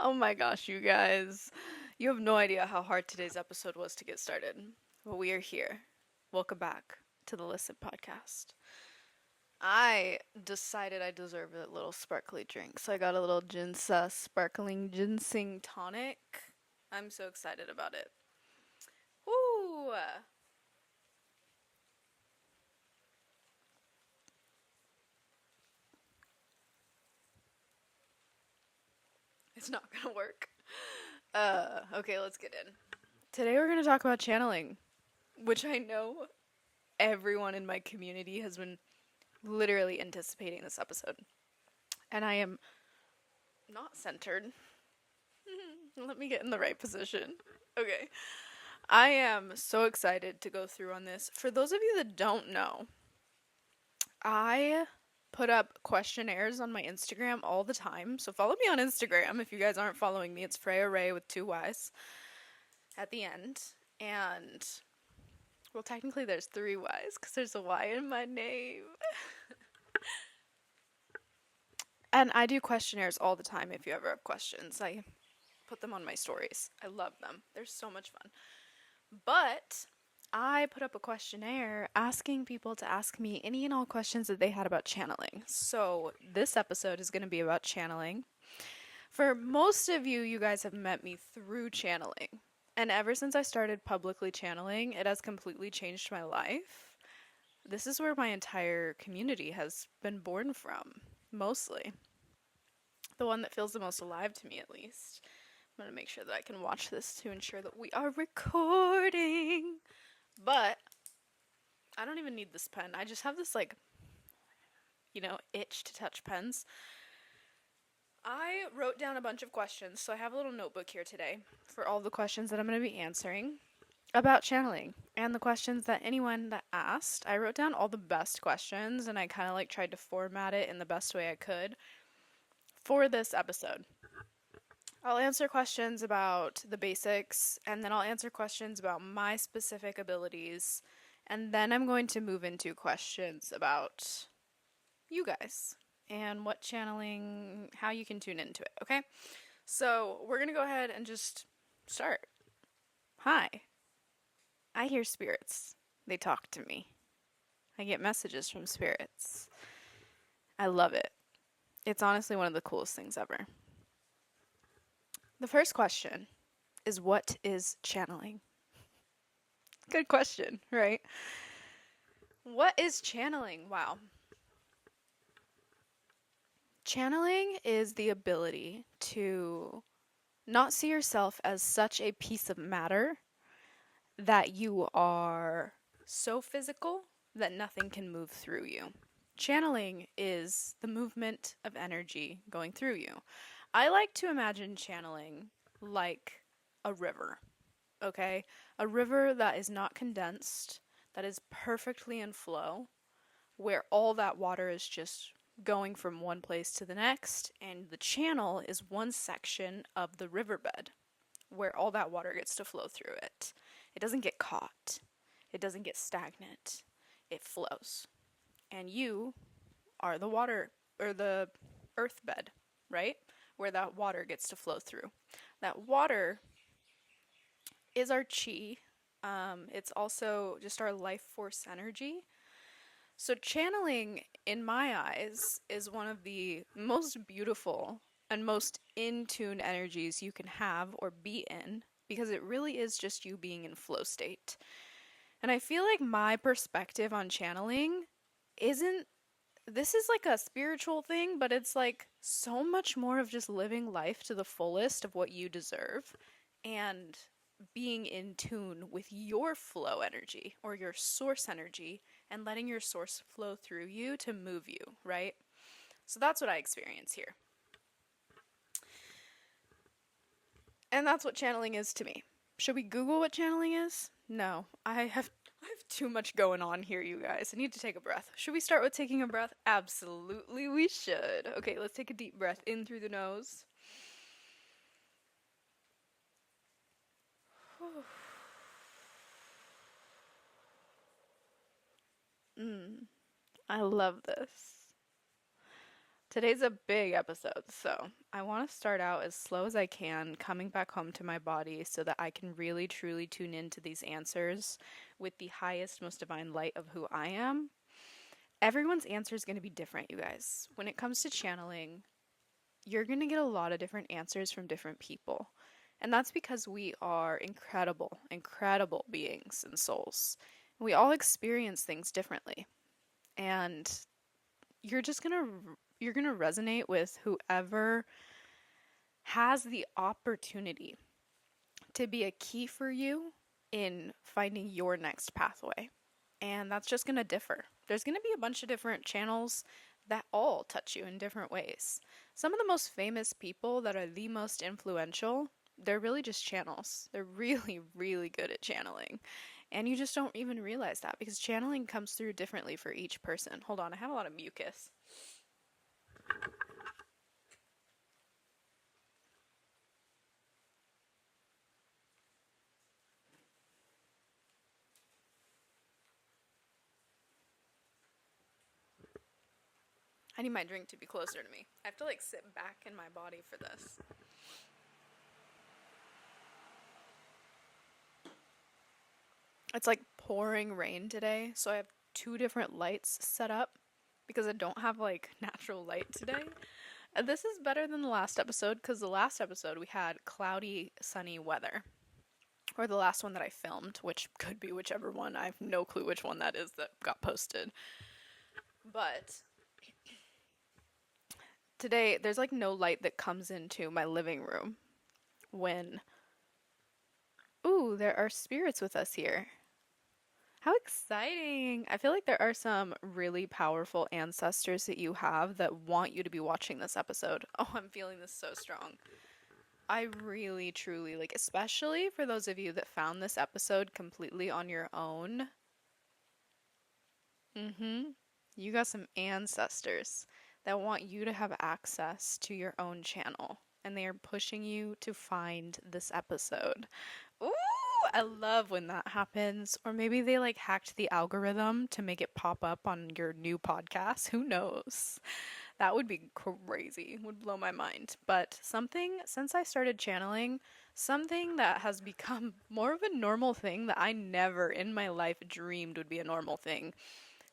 Oh my gosh, you guys. You have no idea how hard today's episode was to get started. But we are here. Welcome back to the Listen podcast. I decided I deserve a little sparkly drink, so I got a little Ginsa sparkling ginseng tonic. I'm so excited about it. Woo! It's not gonna work. Okay, let's get in. Today we're gonna talk about channeling, which I know everyone in my community has been literally anticipating this episode. And I am not centered. Let me get in the right position. Okay. I am so excited to go through on this. For those of you that don't know, I put up questionnaires on my Instagram all the time. So follow me on Instagram if you guys aren't following me. It's Freya Ray with two Y's at the end. And, well, technically there's three Y's because there's a Y in my name. And I do questionnaires all the time if you ever have questions. I put them on my stories. I love them. They're so much fun. But I put up a questionnaire asking people to ask me any and all questions that they had about channeling. So this episode is going to be about channeling. For most of you, you guys have met me through channeling. And ever since I started publicly channeling, it has completely changed my life. This is where my entire community has been born from, mostly. The one that feels the most alive to me, at least. I'm going to make sure that I can watch this to ensure that we are recording. But I don't even need this pen. I just have this, itch to touch pens. I wrote down a bunch of questions, so I have a little notebook here today for all the questions that I'm going to be answering about channeling and the questions that anyone that asked. I wrote down all the best questions and I kind of tried to format it in the best way I could for this episode. I'll answer questions about the basics, and then I'll answer questions about my specific abilities, and then I'm going to move into questions about you guys and what channeling, how you can tune into it, okay? So we're going to go ahead and just start. Hi. I hear spirits. They talk to me. I get messages from spirits. I love it. It's honestly one of the coolest things ever. The first question is, what is channeling? Good question, right? What is channeling? Wow. Channeling is the ability to not see yourself as such a piece of matter that you are so physical that nothing can move through you. Channeling is the movement of energy going through you. I like to imagine channeling like a river, okay? A river that is not condensed, that is perfectly in flow, where all that water is just going from one place to the next, and the channel is one section of the riverbed where all that water gets to flow through it. It doesn't get caught, it doesn't get stagnant, it flows. And you are the water or the earth bed, right? Where that water gets to flow through. That water is our chi. It's also just our life force energy. So, channeling, in my eyes, is one of the most beautiful and most in tune energies you can have or be in because it really is just you being in flow state. And I feel like my perspective on channeling isn't, this is like a spiritual thing, but it's like so much more of just living life to the fullest of what you deserve and being in tune with your flow energy or your source energy and letting your source flow through you to move you, right? So that's what I experience here. And that's what channeling is to me. Should we Google what channeling is? No, I have too much going on here, you guys. I need to take a breath. Should we start with taking a breath? Absolutely, we should. Okay, let's take a deep breath in through the nose. I love this. Today's a big episode, so I want to start out as slow as I can, coming back home to my body so that I can really truly tune into these answers with the highest, most divine light of who I am. Everyone's answer is going to be different, you guys. When it comes to channeling, you're going to get a lot of different answers from different people. And that's because we are incredible, incredible beings and souls. We all experience things differently. And you're just going to you're going to resonate with whoever has the opportunity to be a key for you in finding your next pathway. And that's just going to differ. There's going to be a bunch of different channels that all touch you in different ways. Some of the most famous people that are the most influential, they're really just channels. They're really, really good at channeling. And you just don't even realize that because channeling comes through differently for each person. Hold on, I have a lot of mucus. I need my drink to be closer to me. I have to like sit back in my body for this. It's like pouring rain today, so I have two different lights set up because I don't have like natural light today. And this is better than the last episode because the last episode we had cloudy, sunny weather. Or the last one that I filmed, which could be whichever one. I have no clue which one that is that got posted. But today, there's like no light that comes into my living room when. Ooh, there are spirits with us here. How exciting! I feel like there are some really powerful ancestors that you have that want you to be watching this episode. Oh, I'm feeling this so strong. I really, truly, like, especially for those of you that found this episode completely on your own. You got some ancestors that want you to have access to your own channel, and they are pushing you to find this episode. Ooh, I love when that happens. Or maybe they like hacked the algorithm to make it pop up on your new podcast. Who knows? That would be crazy. Would blow my mind. But something, since I started channeling, something that has become more of a normal thing that I never in my life dreamed would be a normal thing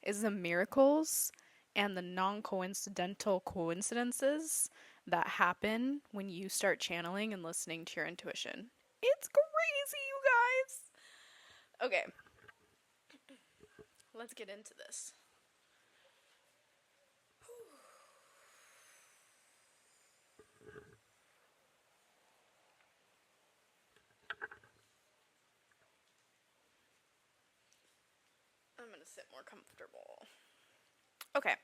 is the miracles and the non coincidental coincidences that happen when you start channeling and listening to your intuition. It's crazy, you guys. Okay, let's get into this. I'm gonna sit more comfortable. Okay,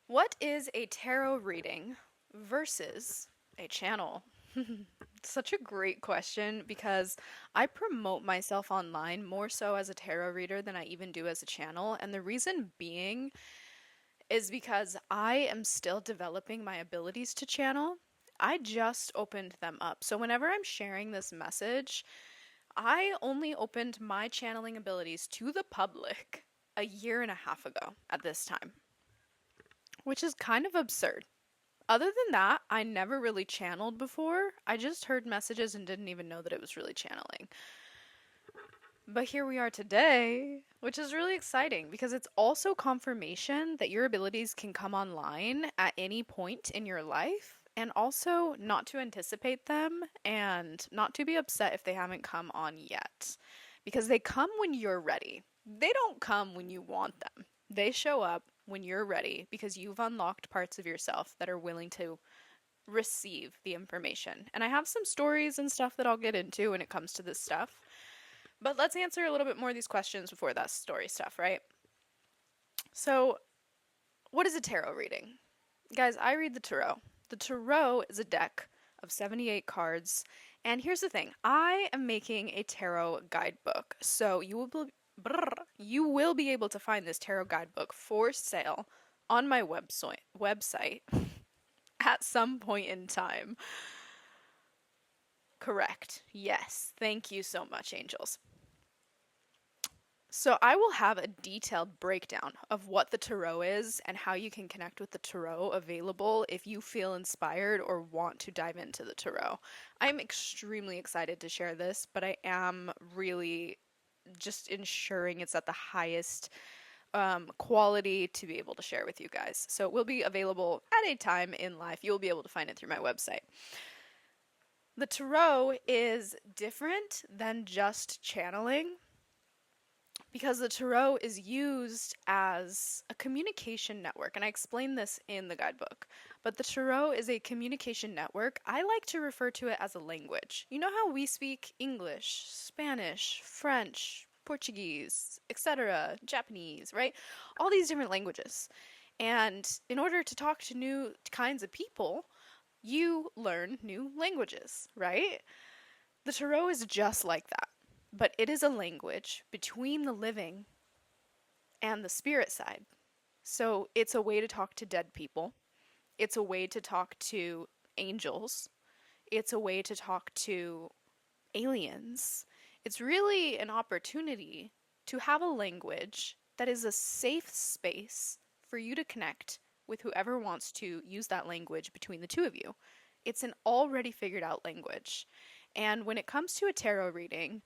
what is a tarot reading versus a channel? Such a great question because I promote myself online more so as a tarot reader than I even do as a channel. And the reason being is because I am still developing my abilities to channel. I just opened them up. So whenever I'm sharing this message, I only opened my channeling abilities to the public a year and a half ago at this time, which is kind of absurd. Other than that, I never really channeled before. I just heard messages and didn't even know that it was really channeling. But here we are today, which is really exciting because it's also confirmation that your abilities can come online at any point in your life, and also not to anticipate them and not to be upset if they haven't come on yet. Because they come when you're ready. They don't come when you want them. They show up when you're ready because you've unlocked parts of yourself that are willing to receive the information. And I have some stories and stuff that I'll get into when it comes to this stuff. But let's answer a little bit more of these questions before that story stuff, right? So, what is a tarot reading? Guys, I read the tarot. The tarot is a deck of 78 cards. And here's the thing, I am making a tarot guidebook. So, you will be able to find this tarot guidebook for sale on my website at some point in time. Correct. Yes. Thank you so much, angels. So I will have a detailed breakdown of what the tarot is and how you can connect with the tarot available if you feel inspired or want to dive into the tarot. I'm extremely excited to share this, but I am really just ensuring it's at the highest quality to be able to share with you guys. So it will be available at a time in life. You'll be able to find it through my website. The tarot is different than just channeling because the tarot is used as a communication network. And I explain this in the guidebook. But the tarot is a communication network. I like to refer to it as a language. You know how we speak English, Spanish, French, Portuguese, etc., Japanese, right? All these different languages. And in order to talk to new kinds of people, you learn new languages, right? The tarot is just like that, but it is a language between the living and the spirit side. So it's a way to talk to dead people, it's a way to talk to angels, it's a way to talk to aliens. It's really an opportunity to have a language that is a safe space for you to connect with whoever wants to use that language between the two of you. It's an already figured out language. And when it comes to a tarot reading,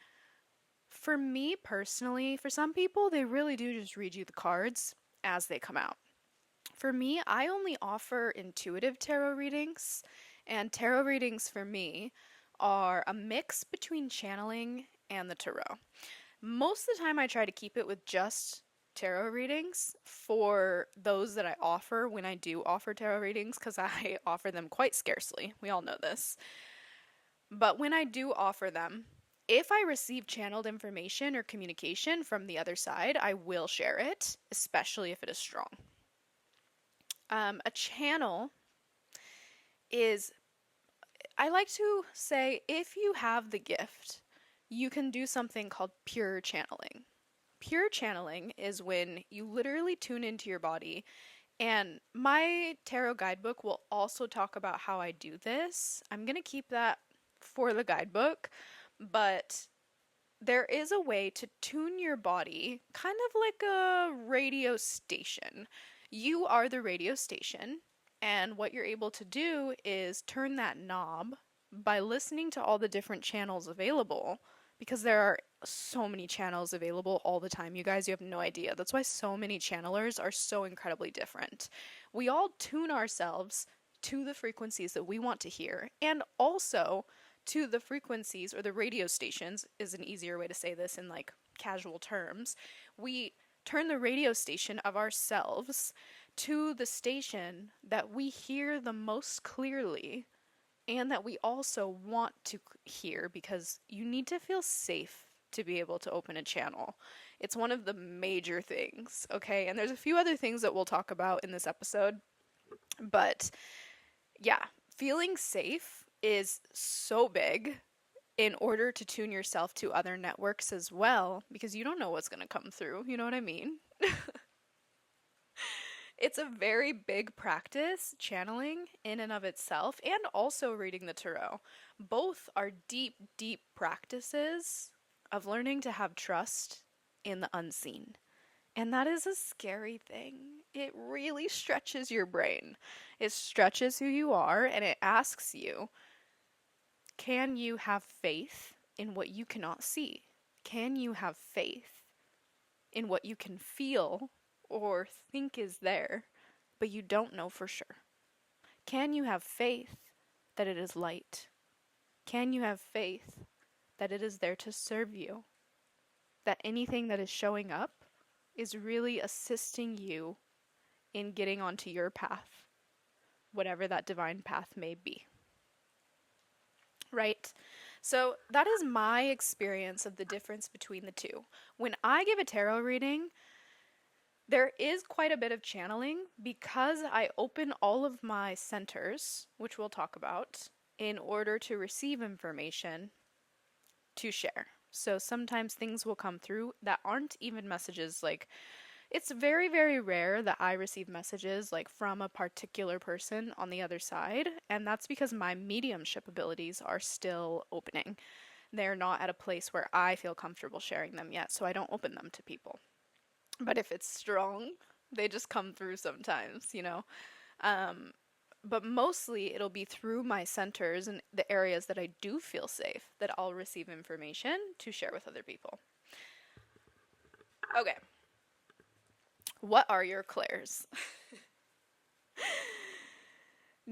for me personally, for some people, they really do just read you the cards as they come out. For me, I only offer intuitive tarot readings, and tarot readings for me are a mix between channeling and the tarot. Most of the time, I try to keep it with just tarot readings for those that I offer when I do offer tarot readings, because I offer them quite scarcely. We all know this. But when I do offer them, if I receive channeled information or communication from the other side, I will share it, especially if it is strong. A channel is, I like to say, if you have the gift, you can do something called pure channeling. Pure channeling is when you literally tune into your body, and my tarot guidebook will also talk about how I do this. I'm going to keep that for the guidebook, but there is a way to tune your body kind of like a radio station. You are the radio station, and what you're able to do is turn that knob by listening to all the different channels available, because there are so many channels available all the time. You guys, you have no idea. That's why so many channelers are so incredibly different. We all tune ourselves to the frequencies that we want to hear, and also to the frequencies, or the radio stations is an easier way to say this in like casual terms. We turn the radio station of ourselves to the station that we hear the most clearly and that we also want to hear, because you need to feel safe to be able to open a channel. It's one of the major things, okay? And there's a few other things that we'll talk about in this episode, but yeah, feeling safe is so big in order to tune yourself to other networks as well, because you don't know what's going to come through. You know what I mean? It's a very big practice, channeling in and of itself, and also reading the tarot. Both are deep, deep practices of learning to have trust in the unseen. And that is a scary thing. It really stretches your brain. It stretches who you are, and it asks you, can you have faith in what you cannot see? Can you have faith in what you can feel or think is there, but you don't know for sure? Can you have faith that it is light? Can you have faith that it is there to serve you? That anything that is showing up is really assisting you in getting onto your path, whatever that divine path may be. Right? So that is my experience of the difference between the two. When I give a tarot reading, there is quite a bit of channeling because I open all of my centers, which we'll talk about, in order to receive information to share. So sometimes things will come through that aren't even messages. Like, it's very, very rare that I receive messages like from a particular person on the other side, and that's because my mediumship abilities are still opening. They're not at a place where I feel comfortable sharing them yet, so I don't open them to people. But if it's strong, they just come through sometimes, you know? Um, but mostly it'll be through my centers and the areas that I do feel safe that I'll receive information to share with other people. Okay. What are your clairs?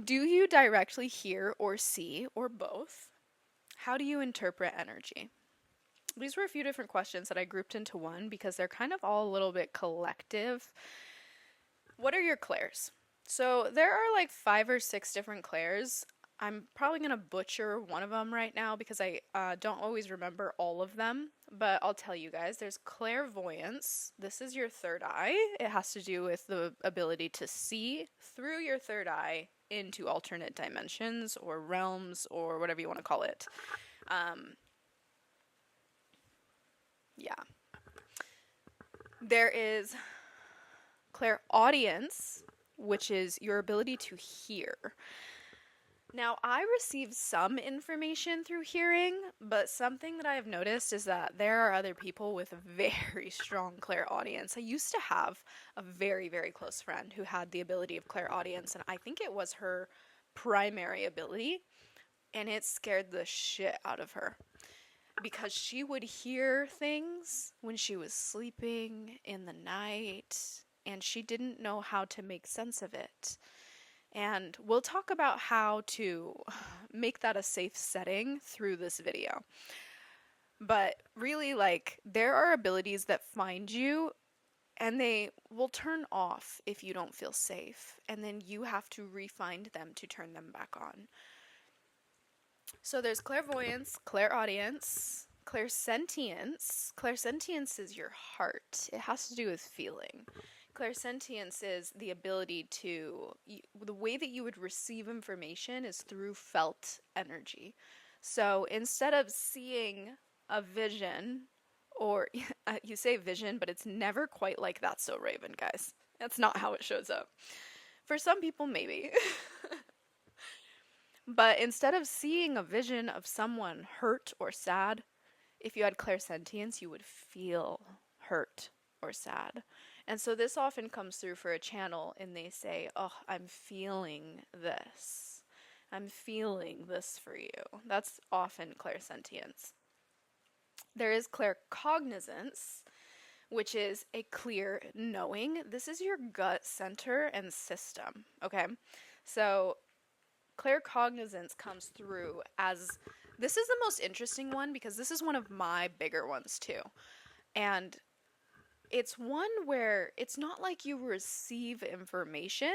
Do you directly hear or see or both? How do you interpret energy? These were a few different questions that I grouped into one because they're kind of all a little bit collective. What are your clairs? So there are like 5 or 6 different clairs. I'm probably going to butcher one of them right now because I don't always remember all of them, but I'll tell you guys. There's clairvoyance. This is your third eye. It has to do with the ability to see through your third eye into alternate dimensions or realms or whatever you want to call it. Yeah. There is clairaudience, which is your ability to hear. Now, I receive some information through hearing, but something that I have noticed is that there are other people with a very strong clairaudience. I used to have a very, very close friend who had the ability of clairaudience, and I think it was her primary ability, and it scared the shit out of her because she would hear things when she was sleeping in the night, and she didn't know how to make sense of it. And we'll talk about how to make that a safe setting through this video. But really, like, there are abilities that find you and they will turn off if you don't feel safe. And then you have to re-find them to turn them back on. So there's clairvoyance, clairaudience, clairsentience. Clairsentience is your heart. It has to do with feeling. Clairsentience is the ability to, the way that you would receive information is through felt energy. So instead of seeing a vision, or you say vision, but it's never quite like That's So Raven, guys. That's not how it shows up. For some people, maybe. But instead of seeing a vision of someone hurt or sad, if you had clairsentience, you would feel hurt or sad. And so this often comes through for a channel and they say, oh, I'm feeling this. I'm feeling this for you. That's often clairsentience. There is claircognizance, which is a clear knowing. This is your gut center and system, okay? So claircognizance comes through as, this is the most interesting one because this is one of my bigger ones too. And it's one where it's not like you receive information.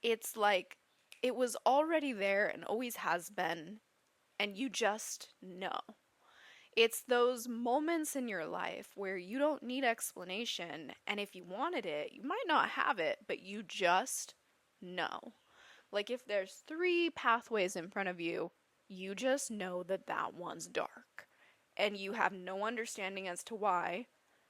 It's like it was already there and always has been, and you just know. It's those moments in your life where you don't need explanation, and if you wanted it, you might not have it, but you just know. Like if there's 3 pathways in front of you, you just know that that one's dark, and you have no understanding as to why.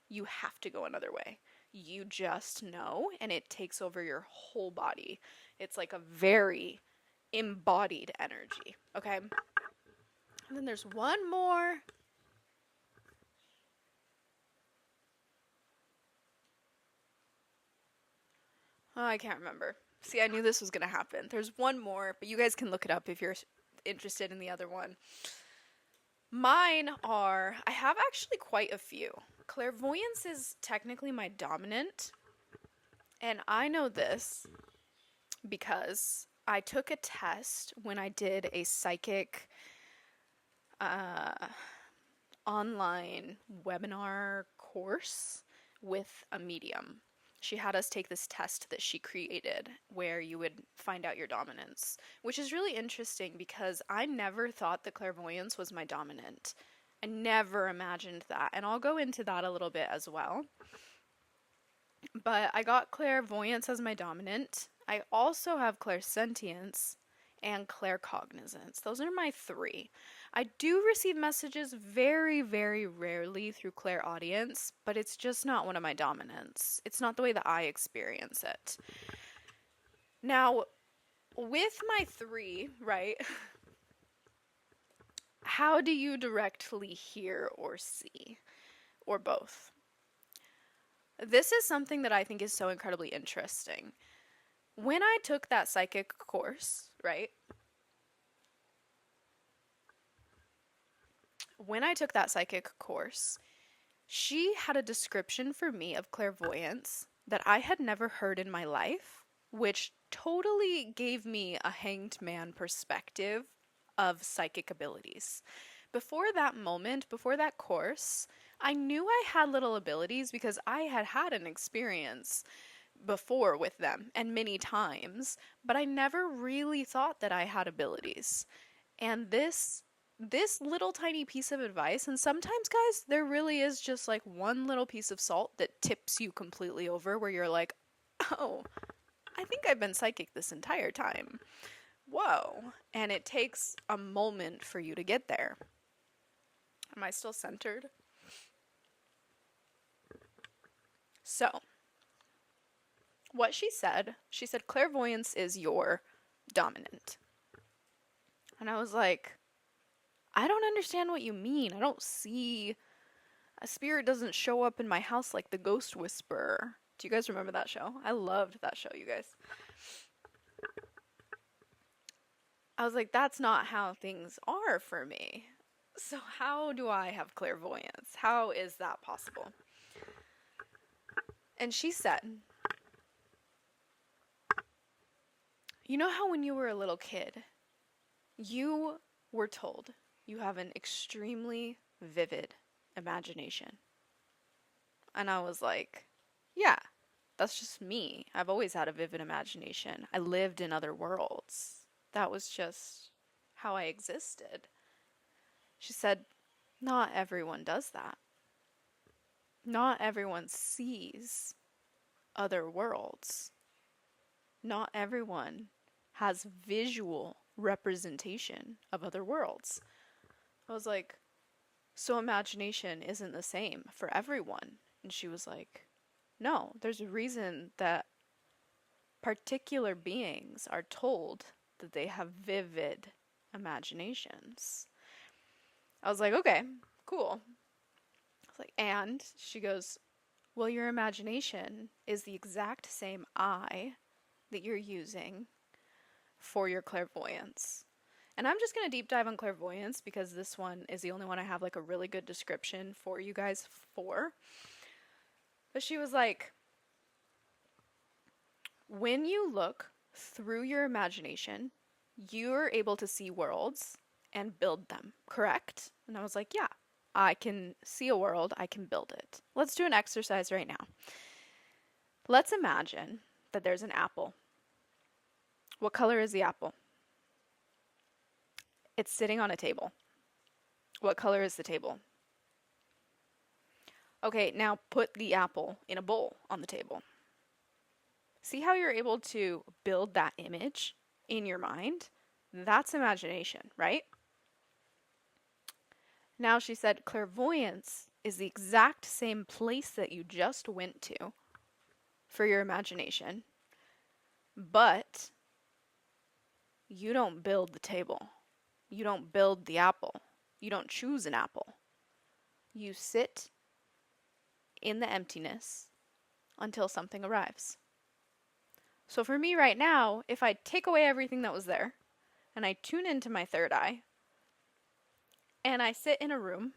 You have to go another way. You just know, and it takes over your whole body. It's like a very embodied energy, okay? And then there's one more. Oh, I can't remember. See, I knew this was going to happen. There's one more, but you guys can look it up if you're interested in the other one. Mine are, I have actually quite a few. Clairvoyance is technically my dominant, and I know this because I took a test when I did a psychic online webinar course with a medium. She had us take this test that she created where you would find out your dominance, which is really interesting because I never thought that clairvoyance was my dominant. I never imagined that, and I'll go into that a little bit as well. But I got clairvoyance as my dominant. I also have clairsentience and claircognizance. Those are my 3. I do receive messages very, very rarely through clairaudience, but it's just not one of my dominants. It's not the way that I experience it. Now, with my 3, right, How do you directly hear or see? Or both? This is something that I think is so incredibly interesting. When I took that psychic course, right? When I took that psychic course, she had a description for me of clairvoyance that I had never heard in my life, which totally gave me a hanged man perspective of psychic abilities. Before that moment, before that course, I knew I had little abilities because I had had an experience before with them and many times, but I never really thought that I had abilities. And this little tiny piece of advice, and sometimes guys, there really is just like one little piece of salt that tips you completely over where you're like, "Oh, I think I've been psychic this entire time." Whoa. And it takes a moment for you to get there. Am I still centered? So, what she said clairvoyance is your dominant. And I was like, I don't understand what you mean. I don't see a spirit doesn't show up in my house like the ghost whisperer. Do you guys remember that show? I loved that show, you guys. I was like, that's not how things are for me. So how do I have clairvoyance? How is that possible? And she said, you know how when you were a little kid, you were told you have an extremely vivid imagination. And I was like, yeah, that's just me. I've always had a vivid imagination. I lived in other worlds. That was just how I existed. She said, not everyone does that. Not everyone sees other worlds. Not everyone has visual representation of other worlds. I was like, so imagination isn't the same for everyone. And she was like, no, there's a reason that particular beings are told that they have vivid imaginations. I was like, okay, cool. I was like, and she goes, well, your imagination is the exact same eye that you're using for your clairvoyance. And I'm just going to deep dive on clairvoyance because this one is the only one I have like a really good description for you guys for. But she was like, when you look through your imagination, you're able to see worlds and build them, correct? And I was like, yeah, I can see a world, I can build it. Let's do an exercise right now. Let's imagine that there's an apple. What color is the apple? It's sitting on a table. What color is the table? Okay, now put the apple in a bowl on the table. See how you're able to build that image in your mind? That's imagination, right? Now she said clairvoyance is the exact same place that you just went to for your imagination, but you don't build the table. You don't build the apple. You don't choose an apple. You sit in the emptiness until something arrives. So for me right now, if I take away everything that was there and I tune into my third eye and I sit in a room,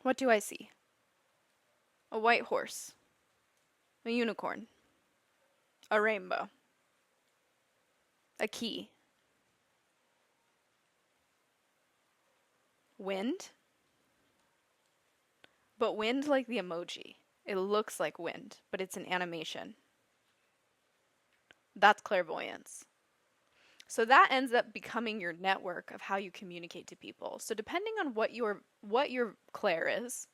what do I see? A white horse, a unicorn, a rainbow, a key, wind, but wind like the emoji. It looks like wind, but it's an animation. That's clairvoyance. So that ends up becoming your network of how you communicate to people. So depending on what your Clair is,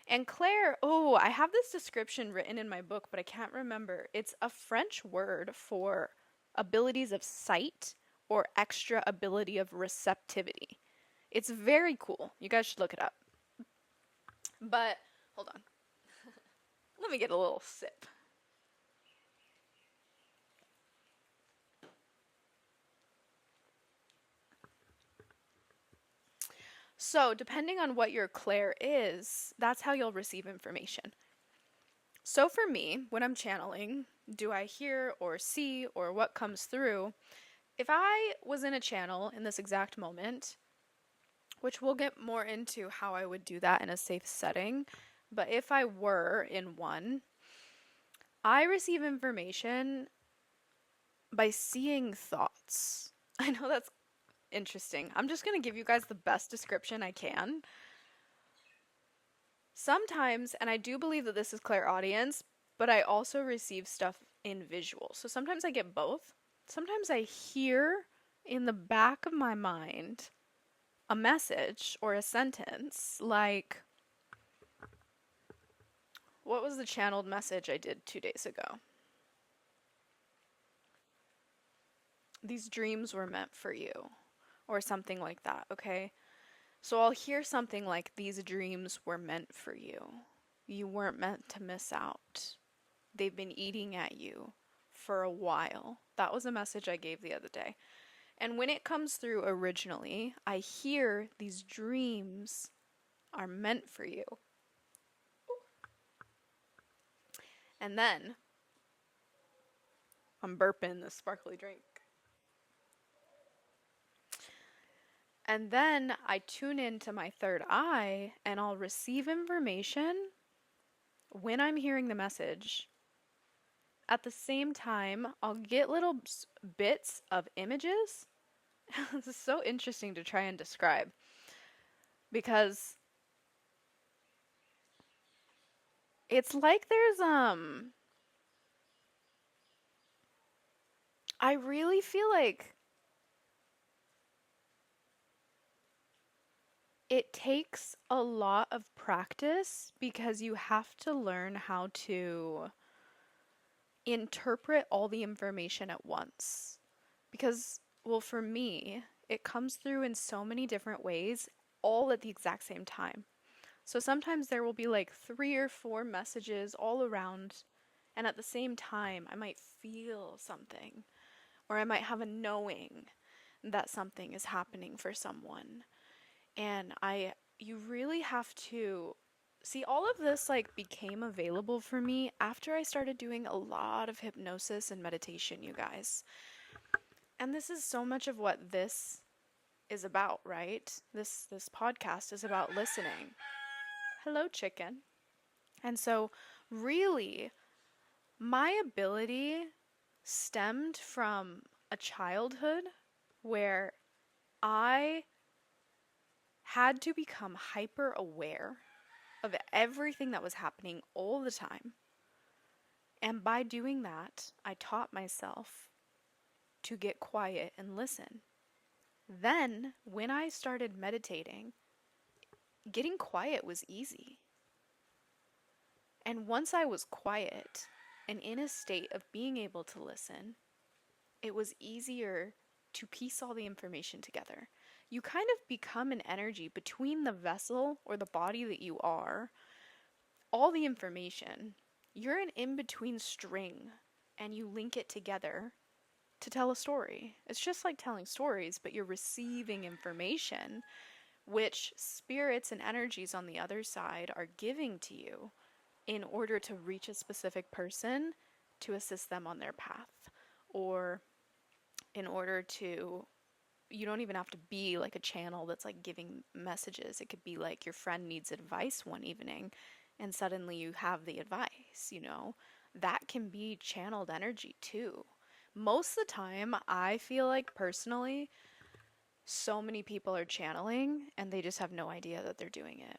and Clair, oh, I have this description written in my book, but I can't remember. It's a French word for abilities of sight or extra ability of receptivity. It's very cool. You guys should look it up. But hold on. Let me get a little sip. So, depending on what your Clair is, that's how you'll receive information. So, for me, when I'm channeling, do I hear or see or what comes through? If I was in a channel in this exact moment, which we'll get more into how I would do that in a safe setting, but if I were in one, I receive information by seeing thoughts. I know that's interesting. I'm just going to give you guys the best description I can. Sometimes, and I do believe that this is clairaudience, but I also receive stuff in visual. So sometimes I get both. Sometimes I hear in the back of my mind a message or a sentence like, what was the channeled message I did 2 days ago? These dreams were meant for you, or something like that, okay? So I'll hear something like, these dreams were meant for you. You weren't meant to miss out. They've been eating at you for a while. That was a message I gave the other day. And when it comes through originally, I hear these dreams are meant for you. And then I'm burping this sparkly drink. And then I tune into my third eye and I'll receive information when I'm hearing the message. At the same time, I'll get little bits of images. This is so interesting to try and describe because it's like there's I really feel like it takes a lot of practice because you have to learn how to interpret all the information at once. Because, well, for me, it comes through in so many different ways, all at the exact same time. So sometimes there will be like 3 or 4 messages all around, and at the same time, I might feel something, or I might have a knowing that something is happening for someone. And you really have to see all of this like became available for me after I started doing a lot of hypnosis and meditation, you guys. And this is so much of what this is about, right? This podcast is about listening. Hello, chicken. And so really my ability stemmed from a childhood where I had to become hyper aware of everything that was happening all the time. And by doing that, I taught myself to get quiet and listen. Then, when I started meditating, getting quiet was easy. And once I was quiet and in a state of being able to listen, it was easier to piece all the information together. You kind of become an energy between the vessel or the body that you are, all the information. You're an in-between string and you link it together to tell a story. It's just like telling stories, but you're receiving information which spirits and energies on the other side are giving to you in order to reach a specific person to assist them on their path, or in order to, you don't even have to be like a channel that's like giving messages. It could be like your friend needs advice one evening and suddenly you have the advice, you know. That can be channeled energy too. Most of the time, I feel like personally, so many people are channeling and they just have no idea that they're doing it.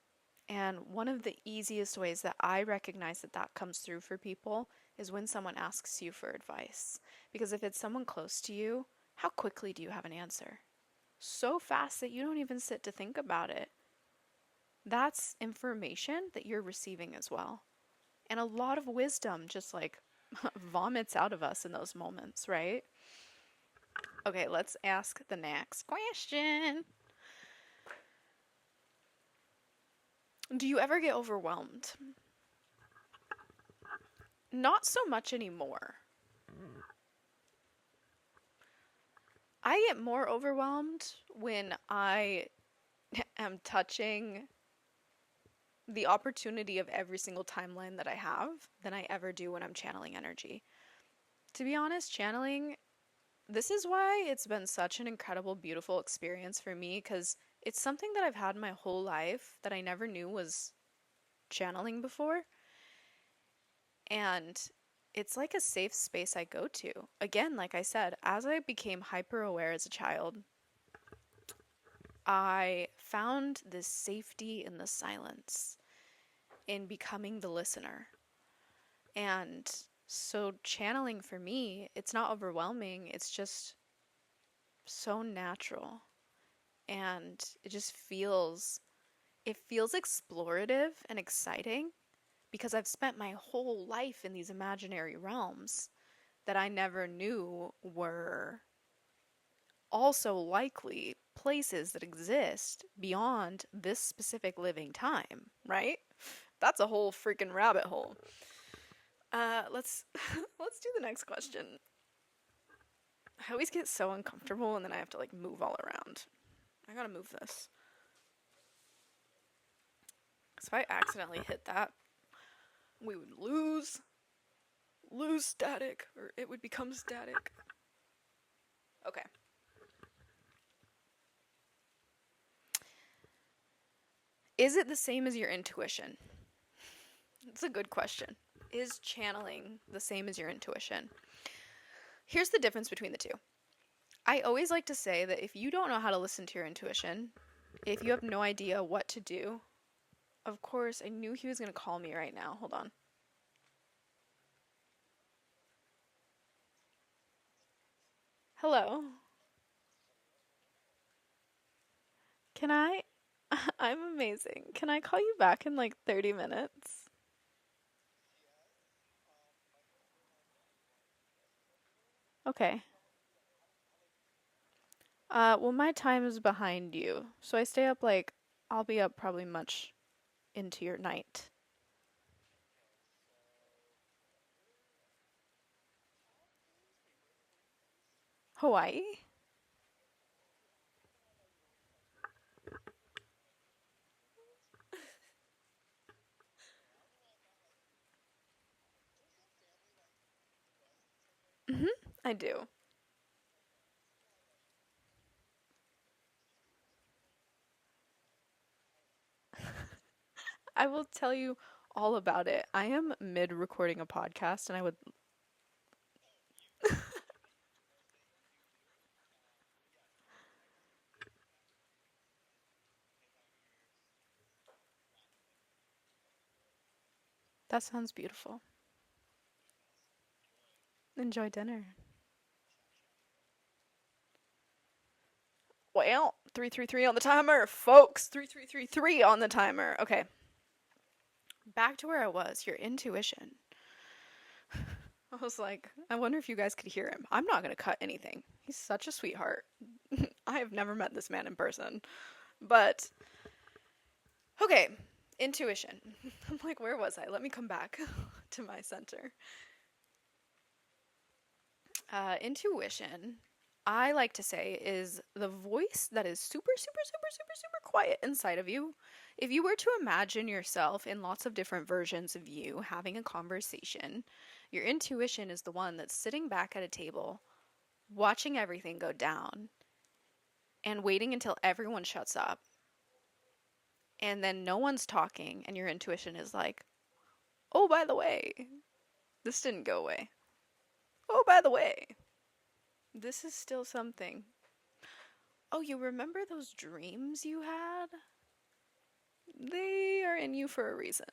And one of the easiest ways that I recognize that that comes through for people is when someone asks you for advice. Because if it's someone close to you, how quickly do you have an answer? So fast that you don't even sit to think about it. That's information that you're receiving as well. And a lot of wisdom just like vomits out of us in those moments, right? Okay, let's ask the next question. Do you ever get overwhelmed? Not so much anymore. I get more overwhelmed when I am touching the opportunity of every single timeline that I have than I ever do when I'm channeling energy. To be honest, channeling, this is why it's been such an incredible, beautiful experience for me because it's something that I've had my whole life that I never knew was channeling before. And it's like a safe space I go to. Again, like I said, as I became hyper aware as a child, I found this safety in the silence, in becoming the listener. And so channeling for me, it's not overwhelming, it's just so natural. And it feels explorative and exciting because I've spent my whole life in these imaginary realms that I never knew were also likely places that exist beyond this specific living time, right? That's a whole freaking rabbit hole. Let's let's do the next question. I always get so uncomfortable and then I have to like move all around. I gotta move this. Because if I accidentally hit that, we would lose static, or it would become static. Okay. Is it the same as your intuition? It's a good question. Is channeling the same as your intuition? Here's the difference between the two. I always like to say that if you don't know how to listen to your intuition, if you have no idea what to do, of course, I knew he was going to call me right now. Hold on. Hello. Can I? I'm amazing. Can I call you back in like 30 minutes? Okay. Well, my time is behind you, so I stay up like, I'll be up probably much into your night. Hawaii? Mm-hmm. I do. I will tell you all about it. I am mid recording a podcast and I would. That sounds beautiful. Enjoy dinner. Well, 333 on the timer, folks. 3333 on the timer. Okay, back to where I was. Your intuition. I was like, I wonder if you guys could hear him. I'm not going to cut anything. He's such a sweetheart. I have never met this man in person. But, okay, intuition. I'm like, where was I? Let me come back to my center. Intuition, I like to say, is the voice that is super, super, super, super, super quiet inside of you. If you were to imagine yourself in lots of different versions of you having a conversation, your intuition is the one that's sitting back at a table, watching everything go down, and waiting until everyone shuts up. And then no one's talking, and your intuition is like, oh, by the way, this didn't go away. Oh, by the way, this is still something. Oh, you remember those dreams you had? They are in you for a reason.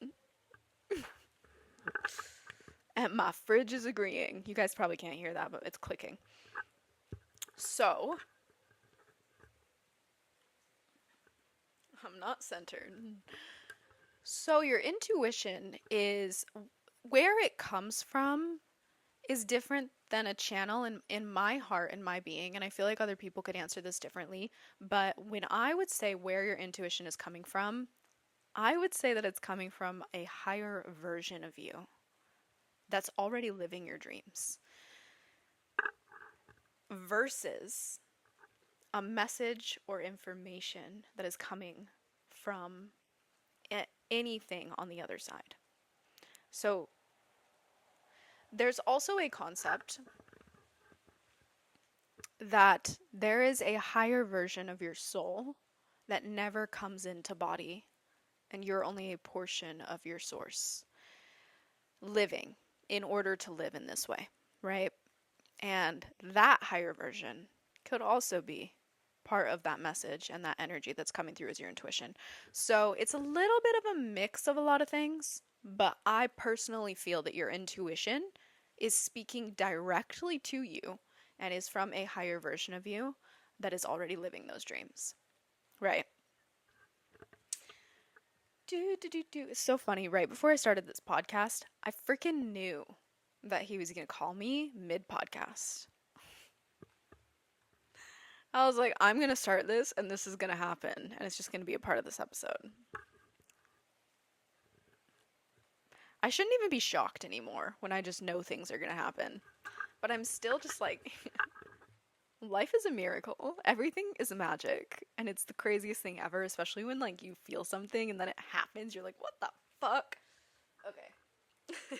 And my fridge is agreeing. You guys probably can't hear that, but it's clicking. So, I'm not centered. So, your intuition is where it comes from is different than a channel in my heart and my being. And I feel like other people could answer this differently. But when I would say where your intuition is coming from, I would say that it's coming from a higher version of you that's already living your dreams versus a message or information that is coming from anything on the other side. So there's also a concept that there is a higher version of your soul that never comes into body, and you're only a portion of your source living in order to live in this way, right? And that higher version could also be part of that message and that energy that's coming through as your intuition. So it's a little bit of a mix of a lot of things, but I personally feel that your intuition is speaking directly to you and is from a higher version of you that is already living those dreams, right? It's so funny. Right before I started this podcast, I freaking knew that he was going to call me mid podcast. I was like, I'm going to start this and this is going to happen. And it's just going to be a part of this episode. I shouldn't even be shocked anymore when I just know things are going to happen. But I'm still just like, life is a miracle. Everything is magic. And it's the craziest thing ever, especially when like you feel something and then it happens. You're like, what the fuck? Okay.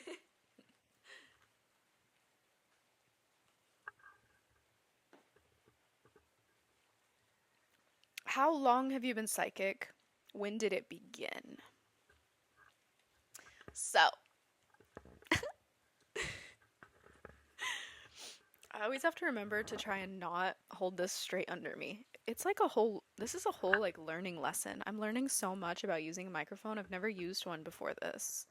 How long have you been psychic? When did it begin? So, I always have to remember to try and not hold this straight under me. It's like this is a whole like learning lesson. I'm learning so much about using a microphone. I've never used one before this.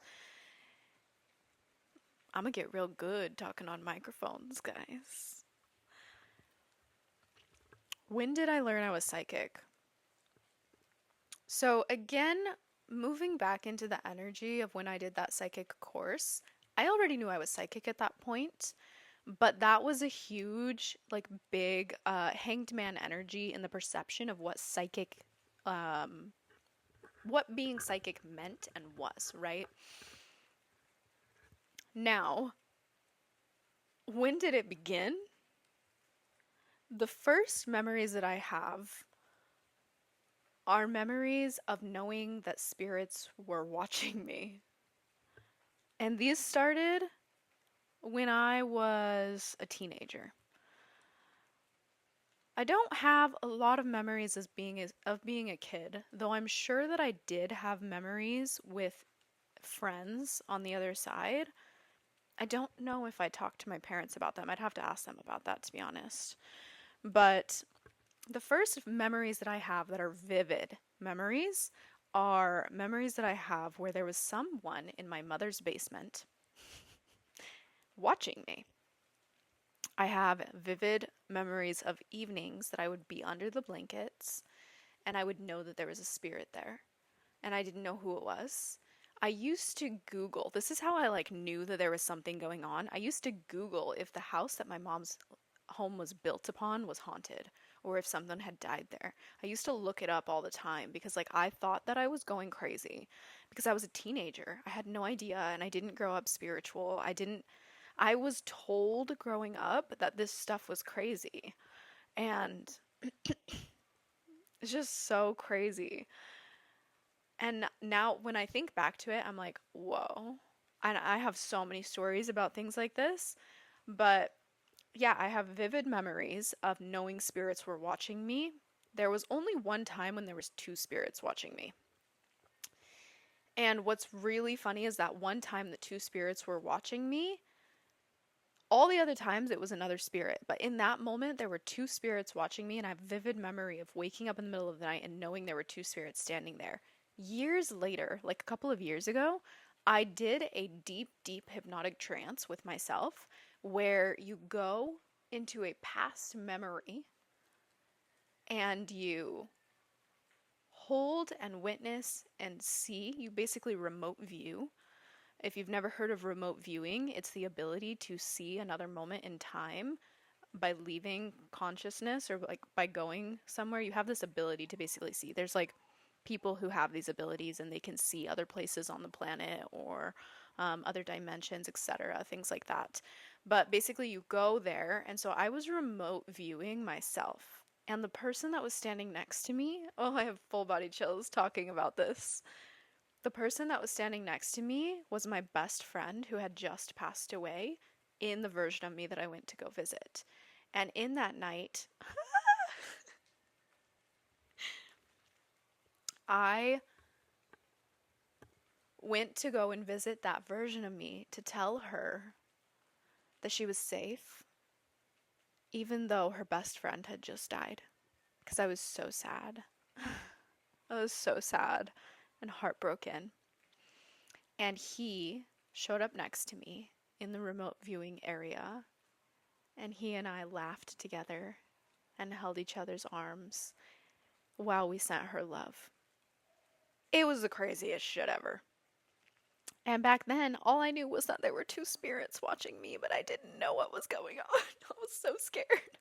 I'm gonna get real good talking on microphones, guys. When did I learn I was psychic? So, again, moving back into the energy of when I did that psychic course, I already knew I was psychic at that point, but that was a huge, like, big hanged man energy in the perception of um, what being psychic meant and was, right? Now, when did it begin? The first memories that I have are memories of knowing that spirits were watching me. And these started when I was a teenager. I don't have a lot of memories of being a kid, though I'm sure that I did have memories with friends on the other side. I don't know if I talked to my parents about them. I'd have to ask them about that, to be honest. But the first memories that I have that are vivid memories are memories that I have where there was someone in my mother's basement watching me. I have vivid memories of evenings that I would be under the blankets and I would know that there was a spirit there and I didn't know who it was. I used to Google, this is how I like knew that there was something going on. I used to Google if the house that my mom's home was built upon was haunted or if someone had died there. I used to look it up all the time because like I thought that I was going crazy because I was a teenager. I had no idea and I didn't grow up spiritual. I was told growing up that this stuff was crazy. And it's just so crazy. And now when I think back to it, I'm like, whoa. And I have so many stories about things like this. But yeah, I have vivid memories of knowing spirits were watching me. There was only one time when there was two spirits watching me. And what's really funny is that one time the two spirits were watching me, all the other times it was another spirit, but in that moment there were two spirits watching me, and I have vivid memory of waking up in the middle of the night and knowing there were two spirits standing there. Years later, like a couple of years ago, I did a deep, deep hypnotic trance with myself where you go into a past memory and you hold and witness and see, you basically remote view. If you've never heard of remote viewing, it's the ability to see another moment in time by leaving consciousness or like by going somewhere. You have this ability to basically see. There's like people who have these abilities and they can see other places on the planet or other dimensions, etc., things like that. But basically, you go there, and so I was remote viewing myself. And the person that was standing next to me, oh, I have full body chills talking about this. The person that was standing next to me was my best friend who had just passed away in the version of me that I went to go visit. And in that night, I went to go and visit that version of me to tell her that she was safe, even though her best friend had just died. Because I was so sad. I was so sad and heartbroken. And he showed up next to me in the remote viewing area, and he and I laughed together and held each other's arms while we sent her love. It was the craziest shit ever. And back then, all I knew was that there were two spirits watching me, but I didn't know what was going on. I was so scared.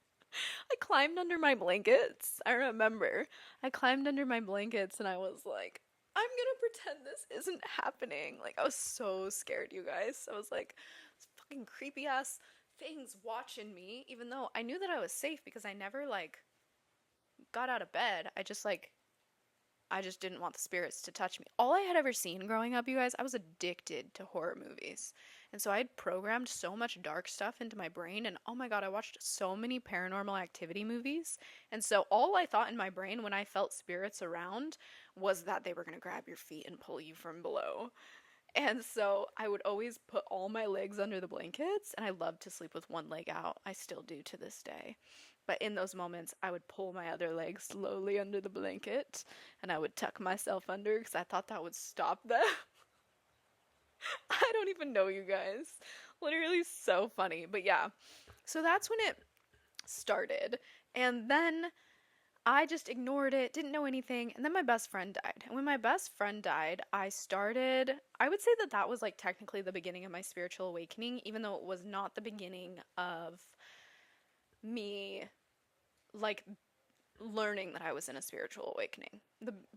I climbed under my blankets. I remember. I climbed under my blankets and I was like, I'm gonna pretend this isn't happening. Like, I was so scared, you guys. I was like, this fucking creepy ass things watching me, even though I knew that I was safe because I never, like, got out of bed. I just didn't want the spirits to touch me. All I had ever seen growing up, you guys, I was addicted to horror movies. And so I'd programmed so much dark stuff into my brain. And oh my God, I watched so many paranormal activity movies. And so all I thought in my brain when I felt spirits around was that they were going to grab your feet and pull you from below. And so I would always put all my legs under the blankets. And I loved to sleep with one leg out. I still do to this day. But in those moments, I would pull my other leg slowly under the blanket and I would tuck myself under because I thought that would stop them. I don't even know, you guys. Literally so funny. But yeah, so that's when it started. And then I just ignored it, didn't know anything. And then my best friend died. And when my best friend died, I would say that that was like technically the beginning of my spiritual awakening, even though it was not the beginning of me like learning that I was in a spiritual awakening.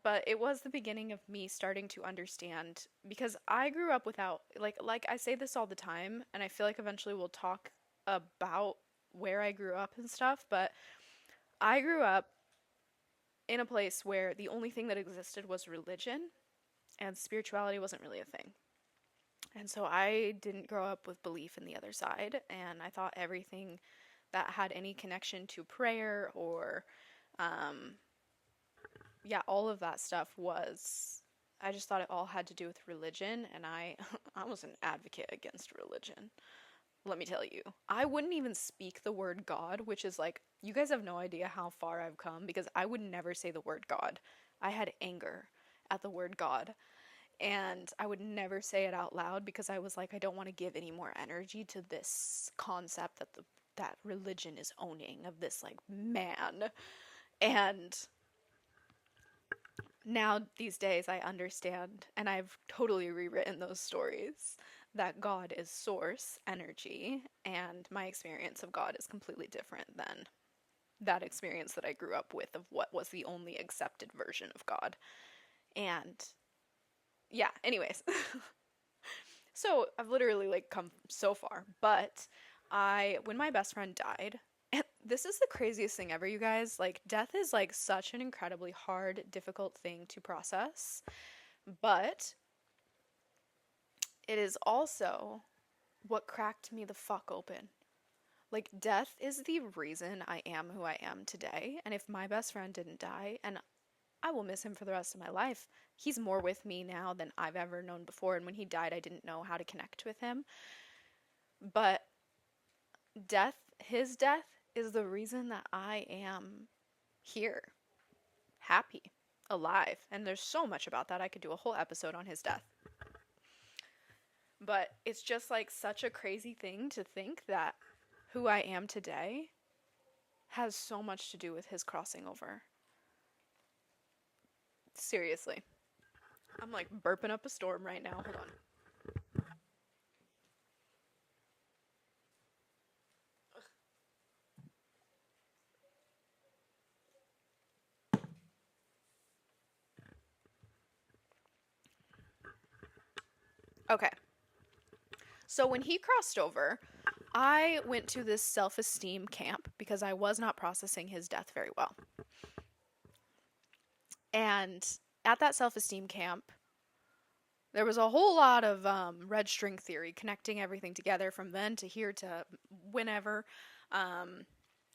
But it was the beginning of me starting to understand because I grew up without like I say this all the time and I feel like eventually we'll talk about where I grew up and stuff, but I grew up in a place where the only thing that existed was religion and spirituality wasn't really a thing. And so I didn't grow up with belief in the other side, and I thought everything that had any connection to prayer or um, yeah, all of that stuff was, I just thought it all had to do with religion, and I I was an advocate against religion. Let me tell you. I wouldn't even speak the word God, which is like, you guys have no idea how far I've come because I would never say the word God. I had anger at the word God, and I would never say it out loud because I was like, I don't want to give any more energy to this concept that religion is owning of this like man. And now these days I understand, and I've totally rewritten those stories, that God is source energy, and my experience of God is completely different than that experience that I grew up with of what was the only accepted version of God. And yeah, anyways. So I've literally like come so far, but when my best friend died, and this is the craziest thing ever, you guys. Like, death is like such an incredibly hard, difficult thing to process, but it is also what cracked me the fuck open. Like, death is the reason I am who I am today. And if my best friend didn't die, and I will miss him for the rest of my life, he's more with me now than I've ever known before. And when he died, I didn't know how to connect with him. But his death, is the reason that I am here, happy, alive. And there's so much about that. I could do a whole episode on his death. But it's just like such a crazy thing to think that who I am today has so much to do with his crossing over. Seriously. I'm like burping up a storm right now. Hold on. Okay. So when he crossed over, I went to this self esteem camp because I was not processing his death very well. And at that self esteem camp, there was a whole lot of red string theory connecting everything together from then to here to whenever. Um,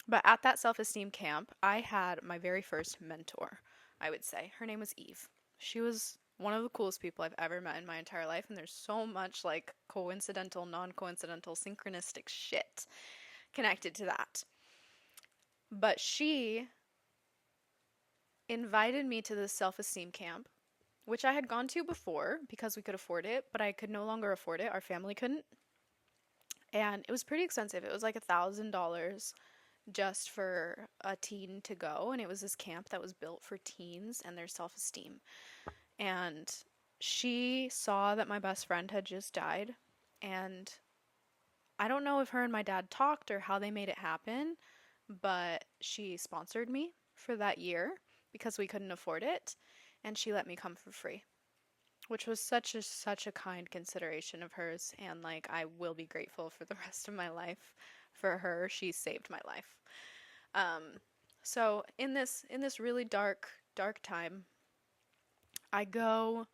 but at that self esteem camp, I had my very first mentor, I would say. Her name was Eve. She was one of the coolest people I've ever met in my entire life, and there's so much like coincidental, non coincidental, synchronistic shit connected to that. But she invited me to this self esteem camp, which I had gone to before because we could afford it, but I could no longer afford it. Our family couldn't. And it was pretty expensive. It was like $1,000 just for a teen to go. And it was this camp that was built for teens and their self esteem. And she saw that my best friend had just died. And I don't know if her and my dad talked or how they made it happen, but she sponsored me for that year because we couldn't afford it. And she let me come for free, which was such a kind consideration of hers, and like I will be grateful for the rest of my life for her. She saved my life. Um, so in this really dark time, I go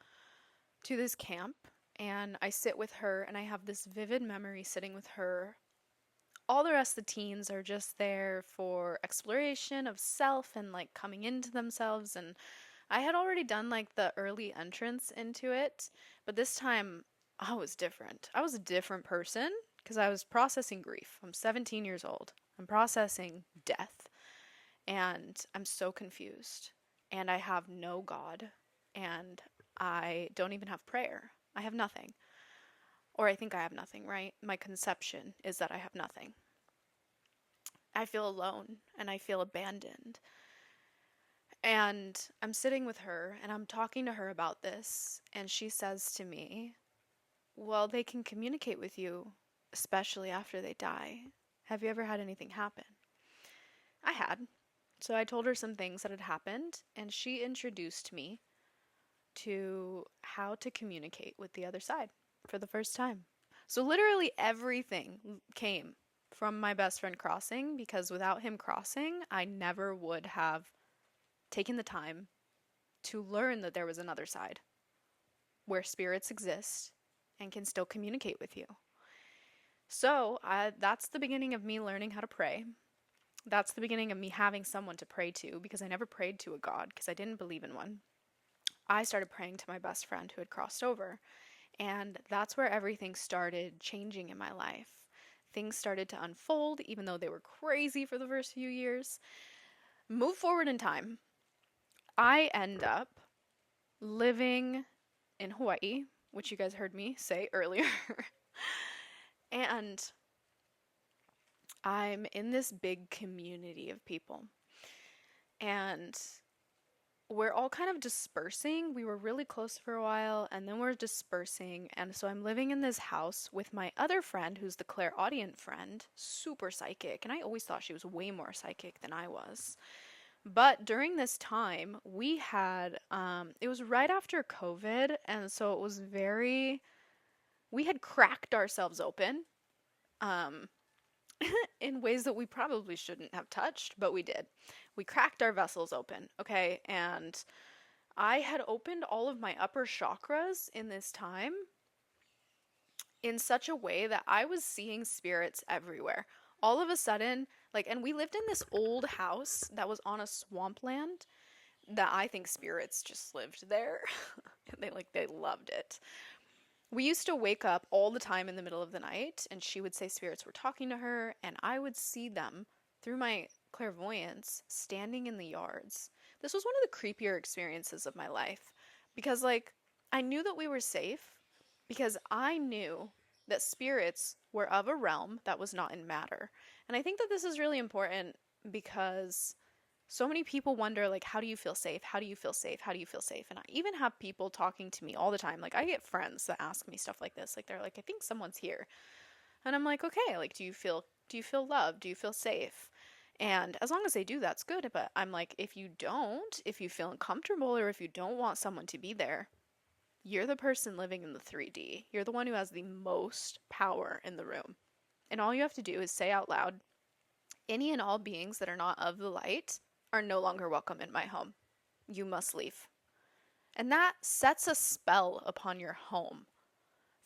to this camp and I sit with her, and I have this vivid memory sitting with her. All the rest of the teens are just there for exploration of self and like coming into themselves, and I had already done like the early entrance into it, but this time I was different. I was a different person because I was processing grief. I'm 17 years old. I'm processing death, and I'm so confused. And I have no God, and I don't even have prayer. I have nothing. Or I think I have nothing, right? My conception is that I have nothing. I feel alone and I feel abandoned. And I'm sitting with her and I'm talking to her about this, and she says to me, well, they can communicate with you, especially after they die. Have you ever had anything happen? I had. So I told her some things that had happened, and she introduced me to how to communicate with the other side for the first time. So literally everything came from my best friend crossing, because without him crossing, I never would have taken the time to learn that there was another side where spirits exist and can still communicate with you. So that's the beginning of me learning how to pray. That's the beginning of me having someone to pray to, because I never prayed to a god because I didn't believe in one. I started praying to my best friend who had crossed over, and that's where everything started changing in my life. Things started to unfold, even though they were crazy for the first few years. Move forward in time. I end up living in Hawaii, which you guys heard me say earlier. And I'm in this big community of people. And we're all kind of dispersing. We were really close for a while, and then we're dispersing. And so I'm living in this house with my other friend, who's the clairaudient friend, super psychic. And I always thought she was way more psychic than I was. But during this time, we had, it was right after COVID. And so it was we had cracked ourselves open um, in ways that we probably shouldn't have touched, but we did. We cracked our vessels open, okay? And I had opened all of my upper chakras in this time in such a way that I was seeing spirits everywhere. All of a sudden, like, and we lived in this old house that was on a swampland that I think spirits just lived there. They loved it. We used to wake up all the time in the middle of the night, and she would say spirits were talking to her, and I would see them through my clairvoyance standing in the yards. This was one of the creepier experiences of my life because, like, I knew that we were safe because I knew that spirits were of a realm that was not in matter. And I think that this is really important because so many people wonder, like, how do you feel safe? How do you feel safe? How do you feel safe? And I even have people talking to me all the time. Like, I get friends that ask me stuff like this. Like, they're like, I think someone's here. And I'm like, okay, like, do you feel loved? Do you feel safe? And as long as they do, that's good. But I'm like, if you don't, if you feel uncomfortable, or if you don't want someone to be there, you're the person living in the 3D. You're the one who has the most power in the room. And all you have to do is say out loud, any and all beings that are not of the light are no longer welcome in my home. You must leave. And that sets a spell upon your home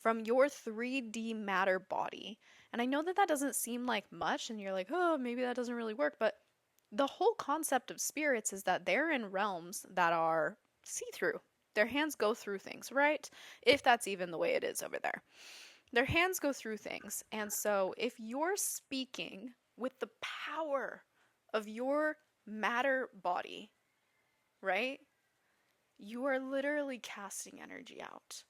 from your 3D matter body. And I know that that doesn't seem like much, and you're like, oh, maybe that doesn't really work. But the whole concept of spirits is that they're in realms that are see through. Their hands go through things, right? If that's even the way it is over there. Their hands go through things. And so if you're speaking with the power of your matter body, right? You are literally casting energy out.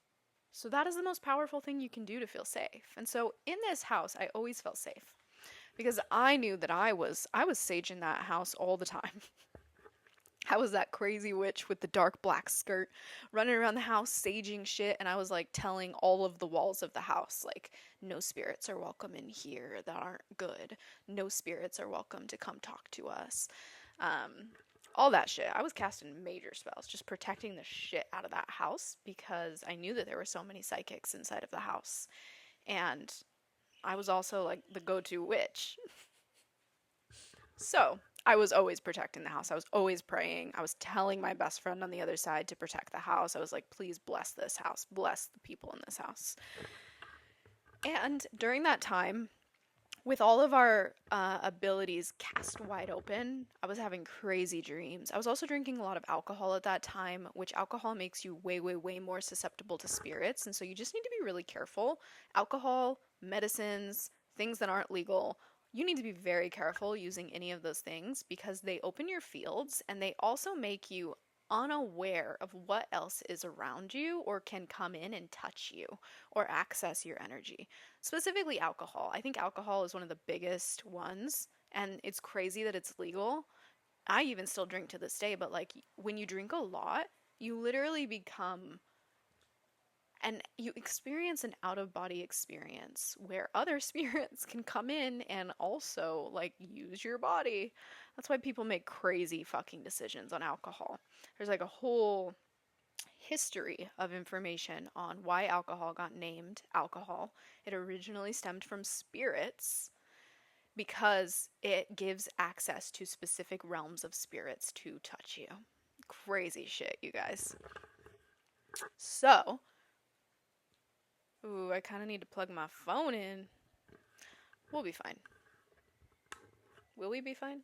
So that is the most powerful thing you can do to feel safe. And so in this house, I always felt safe because I knew that I was saging that house all the time. I was that crazy witch with the dark black skirt running around the house saging shit, and I was like telling all of the walls of the house like no spirits are welcome in here that aren't good. No spirits are welcome to come talk to us. Um all that shit. I was casting major spells, just protecting the shit out of that house because I knew that there were so many psychics inside of the house. And I was also like the go-to witch. So I was always protecting the house. I was always praying. I was telling my best friend on the other side to protect the house. I was like, please bless this house, bless the people in this house. And during that time, with all of our abilities cast wide open, I was having crazy dreams. I was also drinking a lot of alcohol at that time, which alcohol makes you way, way, way more susceptible to spirits. And so you just need to be really careful. Alcohol, medicines, things that aren't legal, you need to be very careful using any of those things because they open your fields and they also make you unaware of what else is around you or can come in and touch you or access your energy. Specifically alcohol. I think alcohol is one of the biggest ones, and it's crazy that it's legal. I even still drink to this day, but like when you drink a lot, you literally become and you experience an out of body experience where other spirits can come in and also like use your body. That's why people make crazy fucking decisions on alcohol. There's like a whole history of information on why alcohol got named alcohol. It originally stemmed from spirits because it gives access to specific realms of spirits to touch you. Crazy shit, you guys. So, ooh, I kind of need to plug my phone in. We'll be fine. Will we be fine?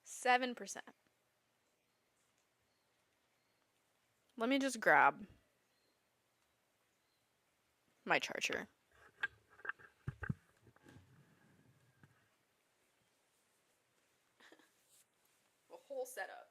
7%. Let me just grab my charger. The whole setup.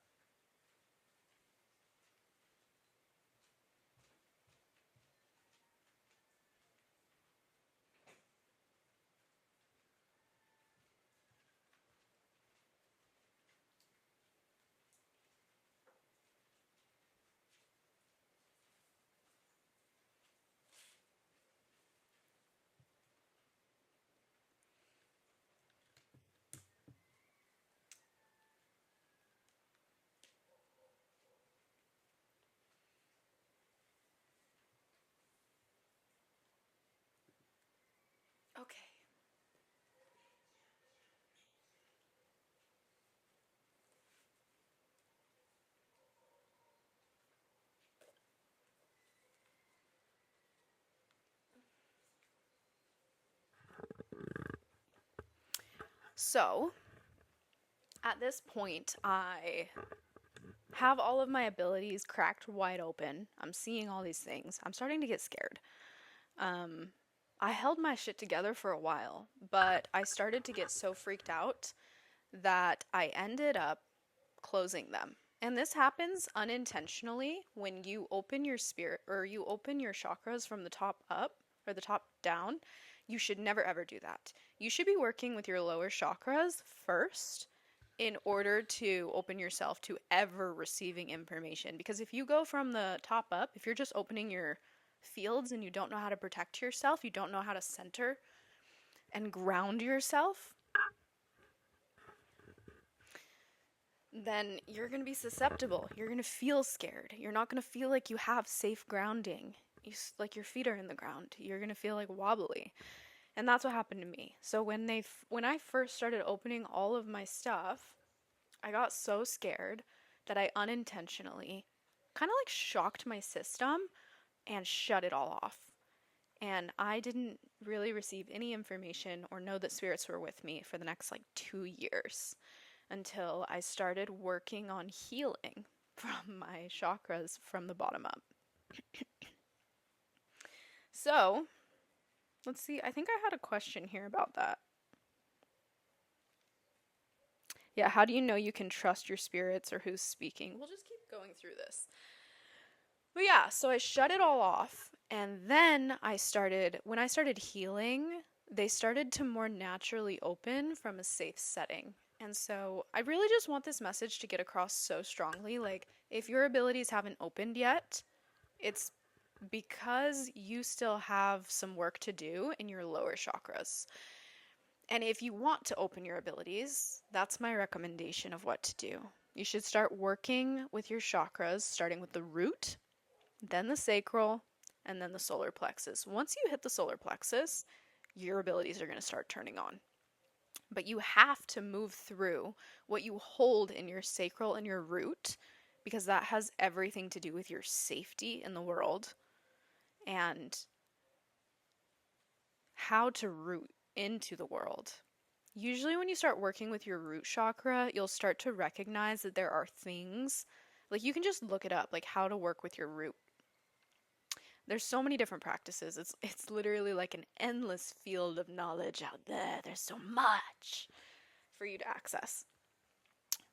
Okay. So, at this point, I have all of my abilities cracked wide open. I'm seeing all these things. I'm starting to get scared. Um, I held my shit together for a while, but I started to get so freaked out that I ended up closing them. And this happens unintentionally when you open your spirit or you open your chakras from the top up or the top down. You should never ever do that. You should be working with your lower chakras first in order to open yourself to ever receiving information. Because if you go from the top up, if you're just opening your fields and you don't know how to protect yourself, you don't know how to center and ground yourself, then you're going to be susceptible. You're going to feel scared. You're not going to feel like you have safe grounding. Like your feet are in the ground. You're going to feel like wobbly. And that's what happened to me. So when I first started opening all of my stuff, I got so scared that I unintentionally kind of like shocked my system and shut it all off. And I didn't really receive any information or know that spirits were with me for the next like 2 years until I started working on healing from my chakras from the bottom up. So, let's see. I think I had a question here about that. Yeah, how do you know you can trust your spirits or who's speaking? We'll just keep going through this. But yeah, so I shut it all off. And then when I started healing, they started to more naturally open from a safe setting. And so I really just want this message to get across so strongly. Like, if your abilities haven't opened yet, it's because you still have some work to do in your lower chakras. And if you want to open your abilities, that's my recommendation of what to do. You should start working with your chakras, starting with the root, then the sacral, and then the solar plexus. Once you hit the solar plexus, your abilities are going to start turning on. But you have to move through what you hold in your sacral and your root, because that has everything to do with your safety in the world and how to root into the world. Usually, when you start working with your root chakra, you'll start to recognize that there are things, like you can just look it up, like how to work with your root. There's so many different practices. It's literally like an endless field of knowledge out there. There's so much for you to access.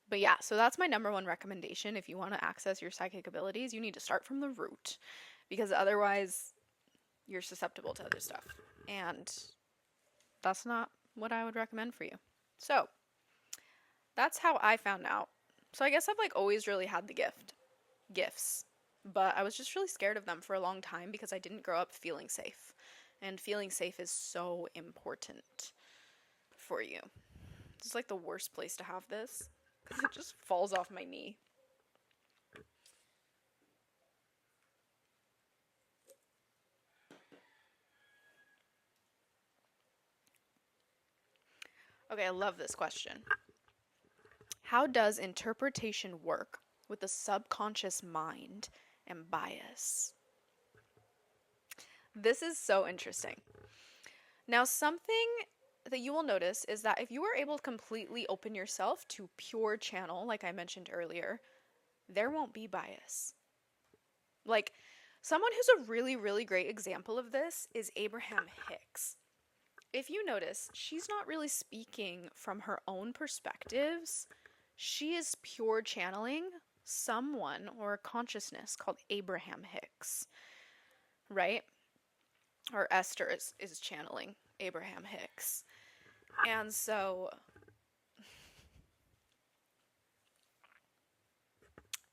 But yeah, so that's my number one recommendation. If you want to access your psychic abilities, you need to start from the root, because otherwise you're susceptible to other stuff. And that's not what I would recommend for you. So, that's how I found out. So I guess I've like always really had the gifts, but I was just really scared of them for a long time because I didn't grow up feeling safe. And feeling safe is so important for you. It's like the worst place to have this because it just falls off my knee. Okay, I love this question. How does interpretation work with the subconscious mind and bias? This is so interesting. Now, something that you will notice is that if you are able to completely open yourself to pure channel, like I mentioned earlier, there won't be bias. Like, someone who's a really, really great example of this is Abraham Hicks. If you notice, she's not really speaking from her own perspectives. She is pure channeling someone or a consciousness called Abraham Hicks, right? Or Esther is channeling Abraham Hicks. And so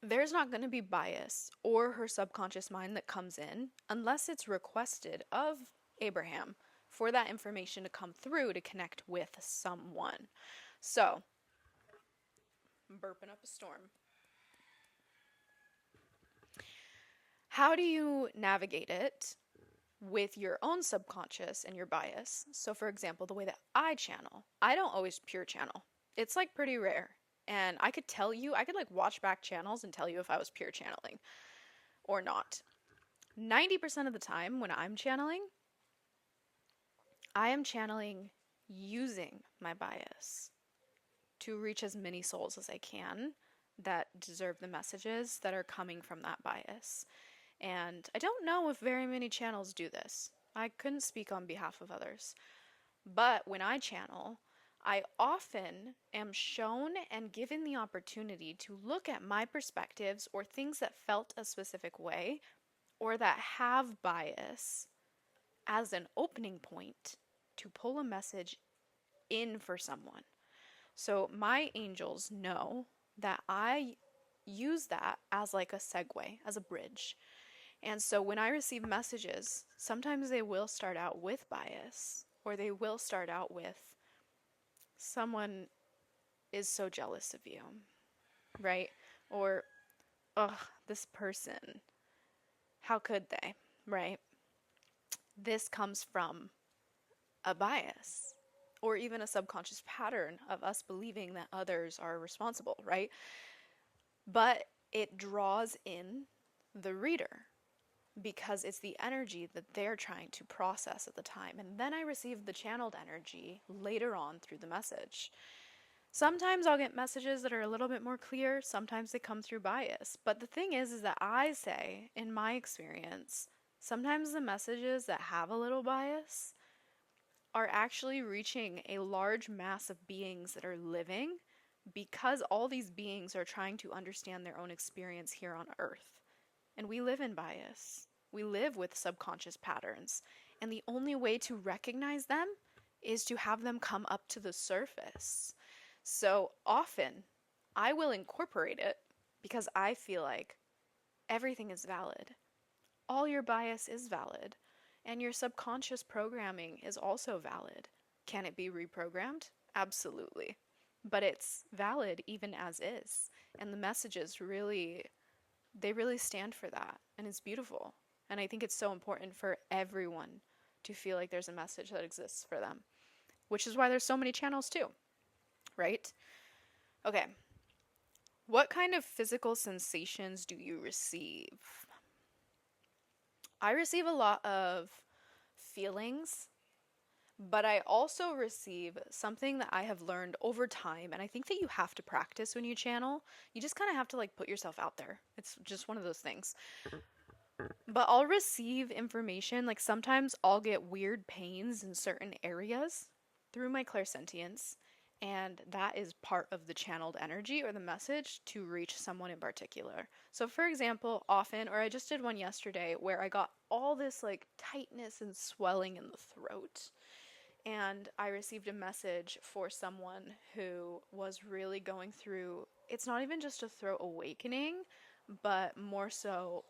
there's not going to be bias or her subconscious mind that comes in unless it's requested of Abraham for that information to come through to connect with someone. So, I'm burping up a storm. How do you navigate it with your own subconscious and your bias? So, for example, the way that I channel, I don't always pure channel. It's like pretty rare. And I could tell you, I could like watch back channels and tell you if I was pure channeling or not. 90% of the time when I'm channeling, I am channeling using my bias to reach as many souls as I can that deserve the messages that are coming from that bias. And I don't know if very many channels do this. I couldn't speak on behalf of others. But when I channel, I often am shown and given the opportunity to look at my perspectives or things that felt a specific way or that have bias as an opening point to pull a message in for someone. So my angels know that I use that as like a segue, as a bridge. And so when I receive messages, sometimes they will start out with bias, or they will start out with someone is so jealous of you, right? Or, ugh, this person, how could they, right? This comes from a bias or even a subconscious pattern of us believing that others are responsible, right? But it draws in the reader because it's the energy that they're trying to process at the time. And then I receive the channeled energy later on through the message. Sometimes I'll get messages that are a little bit more clear, sometimes they come through bias. But the thing is that I say, in my experience, sometimes the messages that have a little bias are actually reaching a large mass of beings that are living because all these beings are trying to understand their own experience here on Earth. And we live in bias. We live with subconscious patterns. And the only way to recognize them is to have them come up to the surface. So often, I will incorporate it because I feel like everything is valid. All your bias is valid. And your subconscious programming is also valid. Can it be reprogrammed? Absolutely. But it's valid even as is. And the messages really, they really stand for that. And it's beautiful. And I think it's so important for everyone to feel like there's a message that exists for them, which is why there's so many channels too, right? Okay. What kind of physical sensations do you receive? I receive a lot of feelings, but I also receive something that I have learned over time, and I think that you have to practice when you channel. You just kind of have to like put yourself out there. It's just one of those things. But I'll receive information, like sometimes I'll get weird pains in certain areas through my clairsentience, and that is part of the channeled energy or the message to reach someone in particular. So, for example, often, or I just did one yesterday where I got all this like tightness and swelling in the throat, and I received a message for someone who was really going through, it's not even just a throat awakening, but more so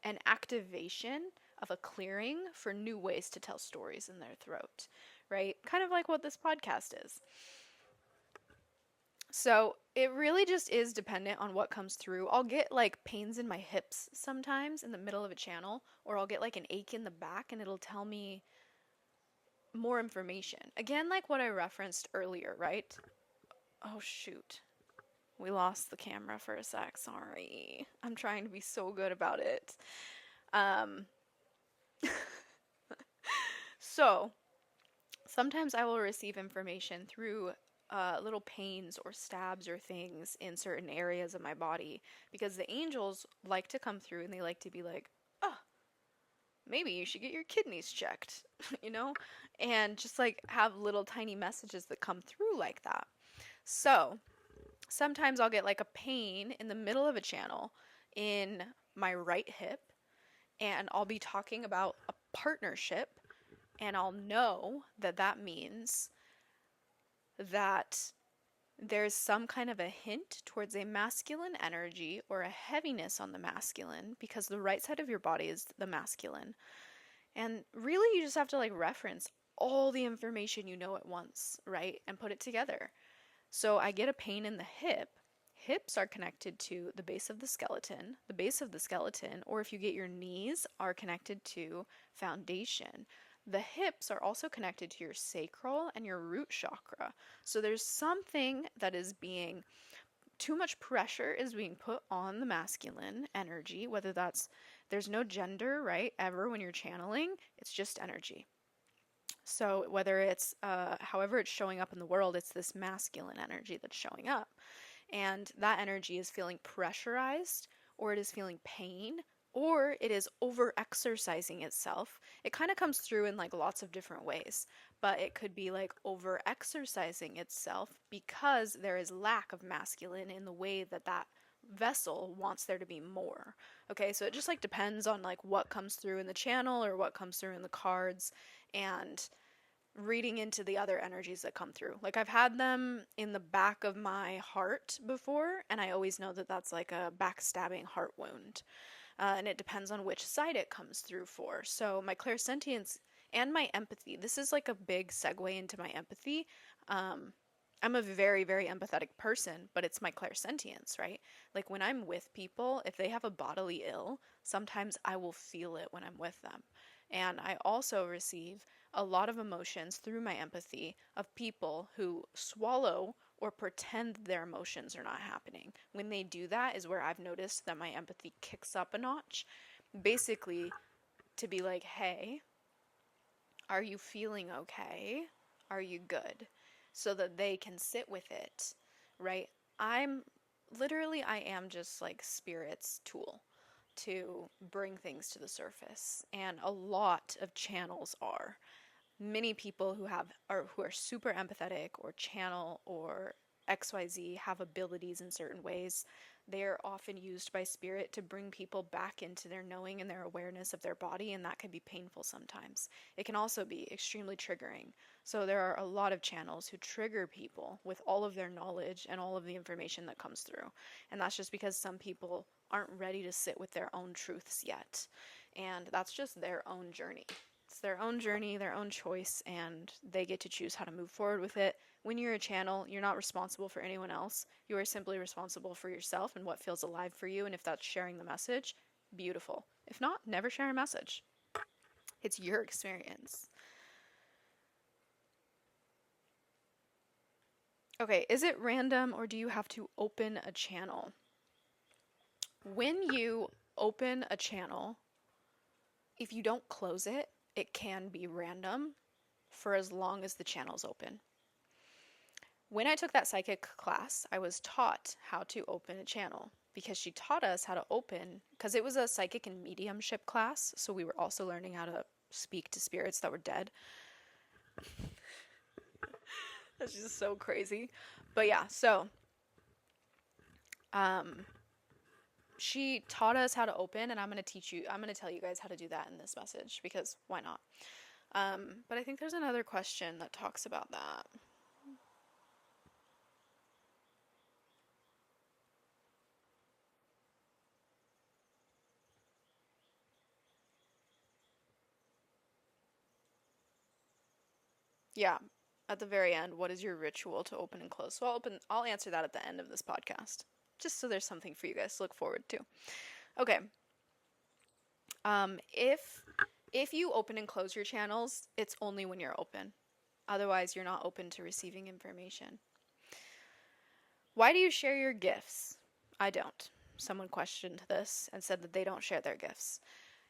an activation of a clearing for new ways to tell stories in their throat, right? Kind of like what this podcast is. So it really just is dependent on what comes through. I'll get like pains in my hips sometimes in the middle of a channel, or I'll get like an ache in the back and it'll tell me more information. Again, like what I referenced earlier, right? Oh, shoot. We lost the camera for a sec. Sorry. I'm trying to be so good about it. Um, so, sometimes I will receive information through little pains or stabs or things in certain areas of my body because the angels like to come through and they like to be like, oh, maybe you should get your kidneys checked, you know? And just like have little tiny messages that come through like that. So sometimes I'll get like a pain in the middle of a channel in my right hip, and I'll be talking about a partnership, and I'll know that that means that there's some kind of a hint towards a masculine energy or a heaviness on the masculine because the right side of your body is the masculine. And really, you just have to like reference all the information you know at once, right? And put it together. So I get a pain in the hip. Hips are connected to the base of the skeleton. The base of the skeleton, or if you get your knees, are connected to foundation. The hips are also connected to your sacral and your root chakra. So there's something that is being, too much pressure is being put on the masculine energy, whether that's, there's no gender, right? Ever when you're channeling, it's just energy. So whether it's, however it's showing up in the world, it's this masculine energy that's showing up. And that energy is feeling pressurized, or it is feeling pain, or it is over exercising itself. It kind of comes through in like lots of different ways, but it could be like over exercising itself because there is lack of masculine in the way that that vessel wants there to be more. Okay, so it just like depends on like what comes through in the channel or what comes through in the cards, and reading into the other energies that come through. Like I've had them in the back of my heart before, and I always know that that's like a backstabbing heart wound. And it depends on which side it comes through for. So my clairsentience and my empathy, this is like a big segue into my empathy. I'm a very, very empathetic person, but it's my clairsentience, right? Like when I'm with people, if they have a bodily ill, sometimes I will feel it when I'm with them. And I also receive a lot of emotions through my empathy of people who swallow or pretend their emotions are not happening. When they do that is where I've noticed that my empathy kicks up a notch. Basically, to be like, hey, are you feeling okay? Are you good? So that they can sit with it, right? I'm I am just like spirit's tool to bring things to the surface. And a lot of channels are. Many people who are super empathetic or channel or XYZ have abilities in certain ways. They are often used by spirit to bring people back into their knowing and their awareness of their body, and that can be painful sometimes. It can also be extremely triggering. So there are a lot of channels who trigger people with all of their knowledge and all of the information that comes through. And that's just because some people aren't ready to sit with their own truths yet. And that's just their own journey. It's their own journey, their own choice, and they get to choose how to move forward with it. When you're a channel, you're not responsible for anyone else. You are simply responsible for yourself and what feels alive for you, and if that's sharing the message, beautiful. If not, never share a message. It's your experience. Okay, is it random or do you have to open a channel? When you open a channel, if you don't close it, it can be random for as long as the channel's open. When I took that psychic class, I was taught how to open a channel because she taught us how to open, because it was a psychic and mediumship class, so we were also learning how to speak to spirits that were dead. That's just so crazy. But yeah, so she taught us how to open, and I'm going to tell you guys how to do that in this message, because why not? But I think there's another question that talks about that. Yeah, at the very end, what is your ritual to open and close? So I'll answer that at the end of this podcast, just so there's something for you guys to look forward to. Okay. If you open and close your channels, it's only when you're open. Otherwise, you're not open to receiving information. Why do you share your gifts? I don't. Someone questioned this and said that they don't share their gifts.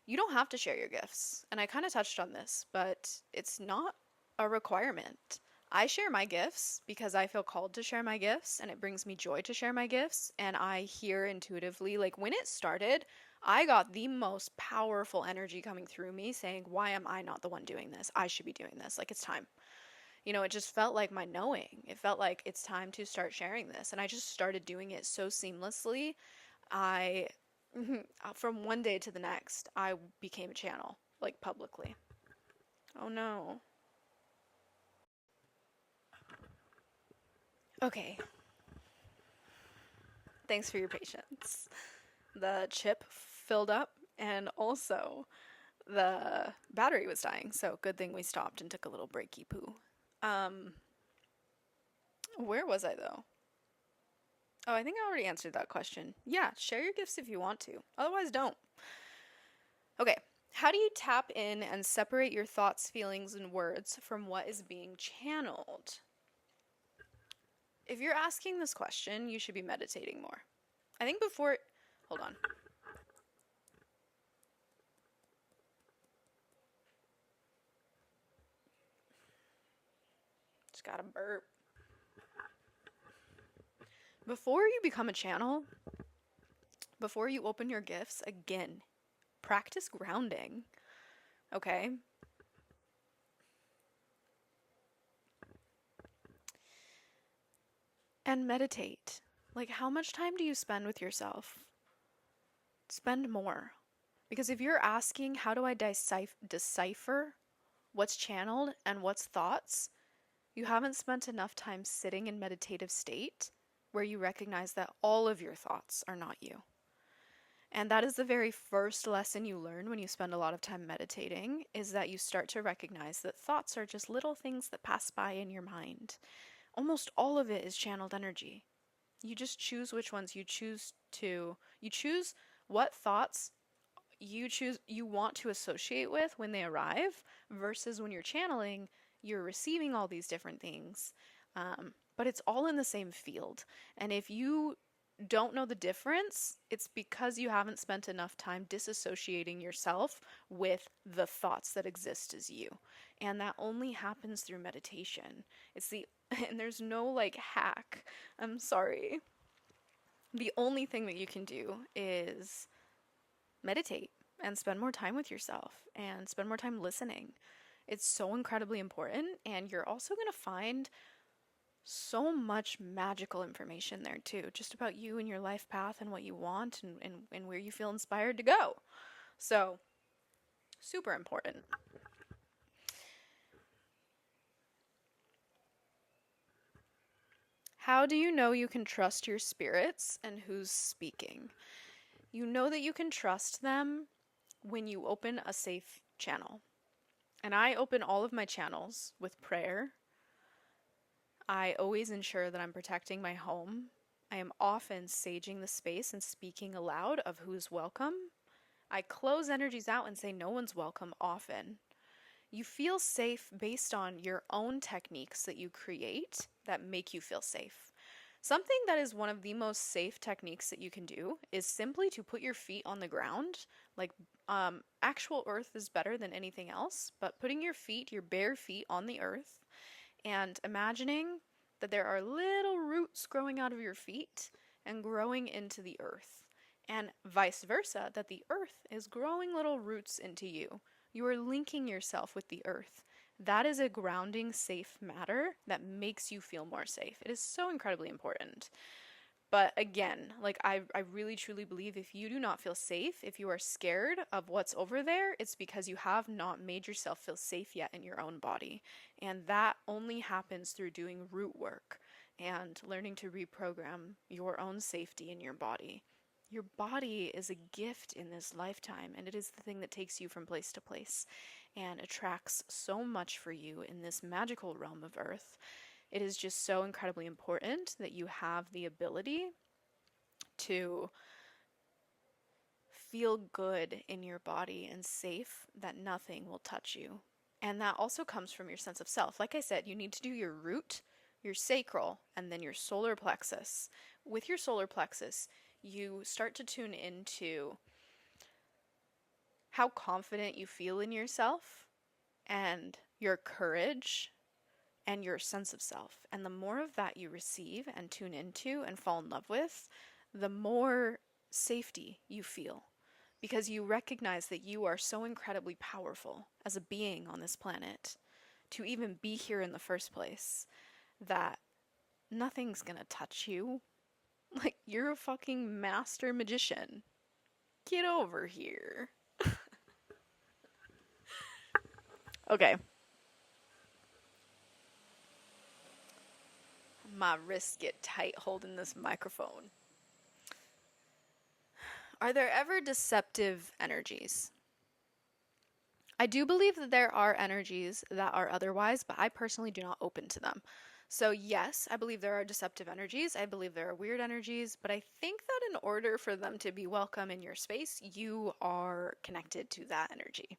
You don't have to share your gifts. And I kind of touched on this, but it's not a requirement. I share my gifts because I feel called to share my gifts and it brings me joy to share my gifts. And I hear intuitively, like when it started, I got the most powerful energy coming through me saying, why am I not the one doing this? I should be doing this. Like it's time. It just felt like my knowing. It felt like it's time to start sharing this. And I just started doing it so seamlessly. I, from one day to the next, I became a channel, like publicly. Oh no. Okay. Thanks for your patience. The chip filled up and also the battery was dying, so good thing we stopped and took a little breaky poo. Um, where was I though? Oh, I think I already answered that question. Yeah, share your gifts if you want to. Otherwise, don't. Okay, how do you tap in and separate your thoughts, feelings, and words from what is being channeled? If you're asking this question, you should be meditating more. I think before... Hold on. Just gotta burp. Before you become a channel, before you open your gifts, again, practice grounding. Okay? And meditate. Like, how much time do you spend with yourself? Spend more. Because if you're asking, how do I decipher what's channeled and what's thoughts, you haven't spent enough time sitting in meditative state where you recognize that all of your thoughts are not you. And that is the very first lesson you learn when you spend a lot of time meditating, is that you start to recognize that thoughts are just little things that pass by in your mind. Almost all of it is channeled energy. You just choose which ones you choose what thoughts you want to associate with when they arrive, versus when you're channeling, you're receiving all these different things. But it's all in the same field. And if you don't know the difference, it's because you haven't spent enough time disassociating yourself with the thoughts that exist as you. And that only happens through meditation. It's the and there's no like hack. I'm sorry. The only thing that you can do is meditate and spend more time with yourself and spend more time listening. It's so incredibly important, and you're also going to find so much magical information there too, just about you and your life path and what you want, and where you feel inspired to go. So, super important. How do you know you can trust your spirits and who's speaking? You know that you can trust them when you open a safe channel. And I open all of my channels with prayer. I always ensure that I'm protecting my home. I am often saging the space and speaking aloud of who's welcome. I close energies out and say no one's welcome often. You feel safe based on your own techniques that you create that make you feel safe. Something that is one of the most safe techniques that you can do is simply to put your feet on the ground. Like, actual earth is better than anything else, but putting your feet, your bare feet, on the earth and imagining that there are little roots growing out of your feet and growing into the earth, and vice versa, that the earth is growing little roots into you. You are linking yourself with the earth. That is a grounding, safe matter that makes you feel more safe. It is so incredibly important. But again, like I really truly believe if you do not feel safe, if you are scared of what's over there, it's because you have not made yourself feel safe yet in your own body. And that only happens through doing root work and learning to reprogram your own safety in your body. Your body is a gift in this lifetime, and it is the thing that takes you from place to place and attracts so much for you in this magical realm of earth. It is just so incredibly important that you have the ability to feel good in your body and safe, that nothing will touch you. And that also comes from your sense of self. Like I said, you need to do your root, your sacral, and then your solar plexus. With your solar plexus, you start to tune into how confident you feel in yourself and your courage and your sense of self. And the more of that you receive and tune into and fall in love with, the more safety you feel. Because you recognize that you are so incredibly powerful as a being on this planet to even be here in the first place, that nothing's gonna touch you. Like, you're a fucking master magician. Get over here. Okay. My wrists get tight holding this microphone. Are there ever deceptive energies? I do believe that there are energies that are otherwise, but I personally do not open to them. So, yes, I believe there are deceptive energies. I believe there are weird energies, but I think that in order for them to be welcome in your space, you are connected to that energy.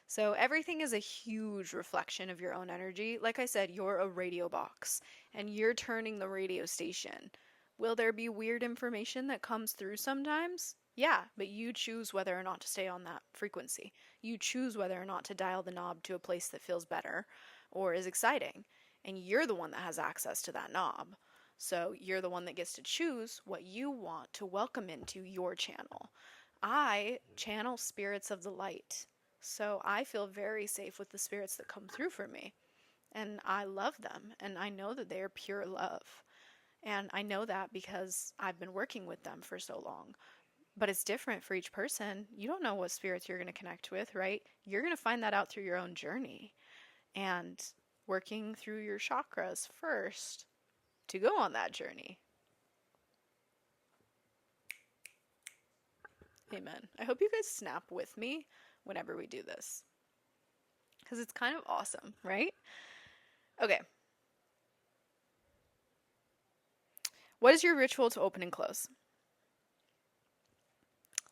So everything is a huge reflection of your own energy. Like I said, you're a radio box and you're turning the radio station. Will there be weird information that comes through sometimes? Yeah, but you choose whether or not to stay on that frequency. You choose whether or not to dial the knob to a place that feels better or is exciting. And you're the one that has access to that knob. So you're the one that gets to choose what you want to welcome into your channel. I channel spirits of the light. So I feel very safe with the spirits that come through for me. And I love them. And I know that they are pure love. And I know that because I've been working with them for so long. But it's different for each person. You don't know what spirits you're going to connect with, right? You're going to find that out through your own journey. And working through your chakras first to go on that journey. Amen. I hope you guys snap with me whenever we do this, because it's kind of awesome, right? Okay. What is your ritual to open and close?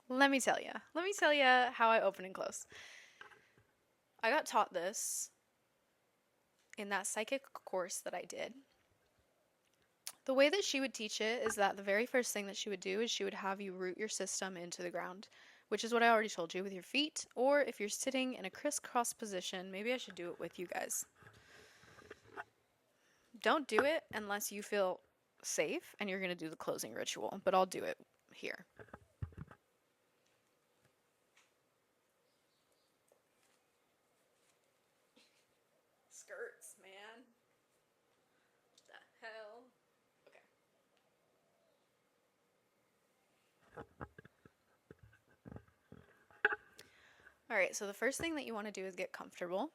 Let me tell you. Let me tell you how I open and close. I got taught this in that psychic course that I did. The way that she would teach it is that the very first thing that she would do is she would have you root your system into the ground, which is what I already told you with your feet, or if you're sitting in a crisscross position, maybe I should do it with you guys. Don't do it unless you feel safe and you're going to do the closing ritual, but I'll do it here. Skirts, man. What the hell? Okay. All right, so the first thing that you want to do is get comfortable,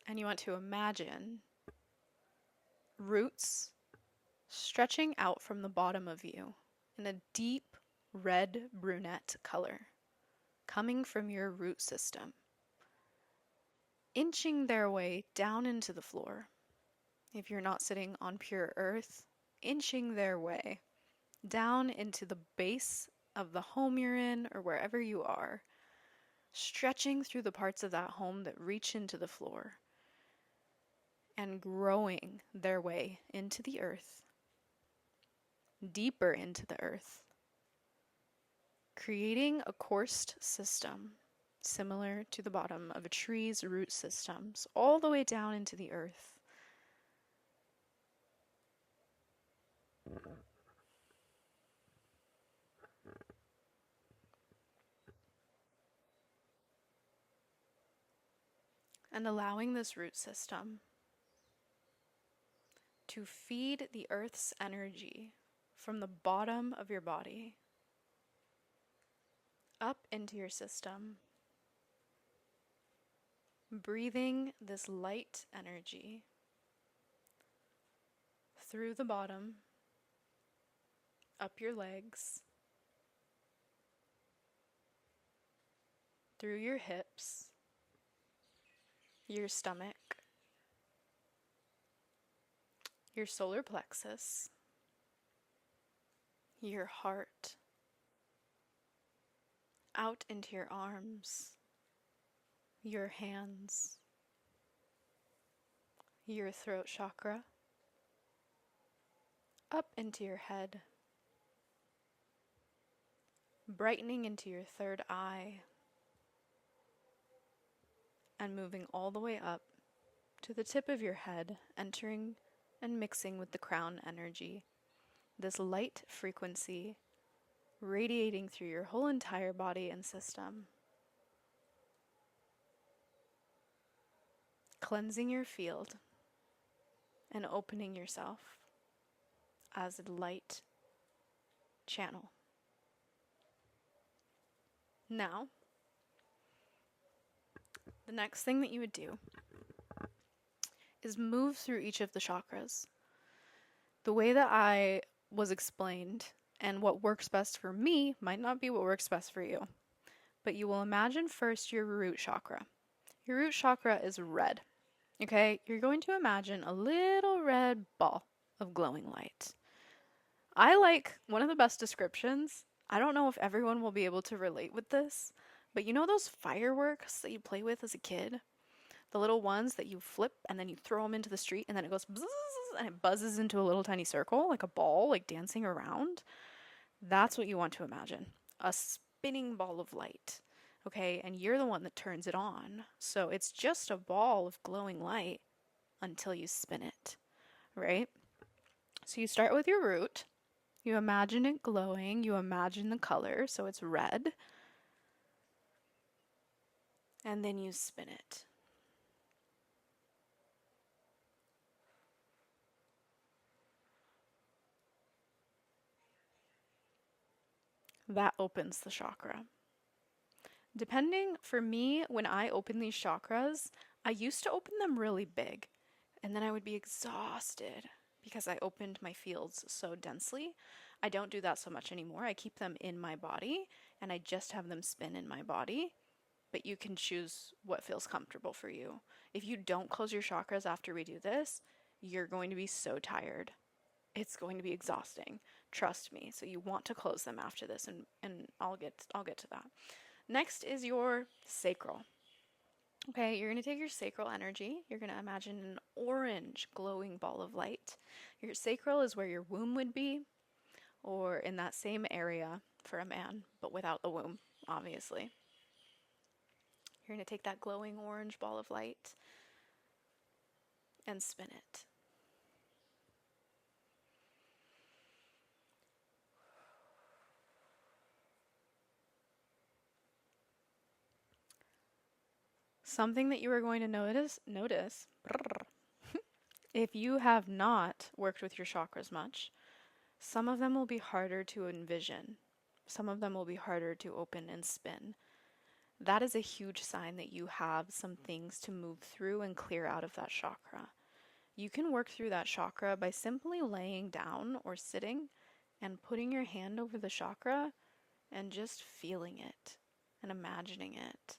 and you want to imagine roots stretching out from the bottom of you in a deep red brunette color, coming from your root system, inching their way down into the floor. If you're not sitting on pure earth, inching their way down into the base of the home you're in or wherever you are, stretching through the parts of that home that reach into the floor and growing their way into the earth, deeper into the earth, creating a coursed system similar to the bottom of a tree's root systems, all the way down into the earth. And allowing this root system to feed the earth's energy from the bottom of your body up into your system, breathing this light energy through the bottom, up your legs, through your hips, your stomach, your solar plexus, your heart, out into your arms, your hands, your throat chakra, up into your head, brightening into your third eye, and moving all the way up to the tip of your head, entering and mixing with the crown energy, this light frequency radiating through your whole entire body and system, cleansing your field and opening yourself as a light channel. Now, the next thing that you would do is move through each of the chakras. The way that I was explained and what works best for me might not be what works best for you. But you will imagine first your root chakra. Your root chakra is red. Okay? You're going to imagine a little red ball of glowing light. I like one of the best descriptions. I don't know if everyone will be able to relate with this, but you know those fireworks that you play with as a kid? The little ones that you flip and then you throw them into the street and then it goes bzzz and it buzzes into a little tiny circle, like a ball, like dancing around. That's what you want to imagine. A spinning ball of light. Okay, and you're the one that turns it on. So it's just a ball of glowing light until you spin it, right? So you start with your root. You imagine it glowing. You imagine the color, so it's red. And then you spin it. That opens the chakra. Depending, for me, when I open these chakras, I used to open them really big, and then I would be exhausted because I opened my fields so densely. I don't do that so much anymore. I keep them in my body, and I just have them spin in my body, but you can choose what feels comfortable for you. If you don't close your chakras after we do this, you're going to be so tired. it's going to be exhausting. Trust me. So you want to close them after this, and I'll get to that. Next is your sacral. Okay, you're going to take your sacral energy. You're going to imagine an orange glowing ball of light. Your sacral is where your womb would be, or in that same area for a man, but without the womb, obviously. You're going to take that glowing orange ball of light and spin it. Something that you are going to notice if you have not worked with your chakras much, some of them will be harder to envision. Some of them will be harder to open and spin. That is a huge sign that you have some things to move through and clear out of that chakra. You can work through that chakra by simply laying down or sitting and putting your hand over the chakra and just feeling it and imagining it.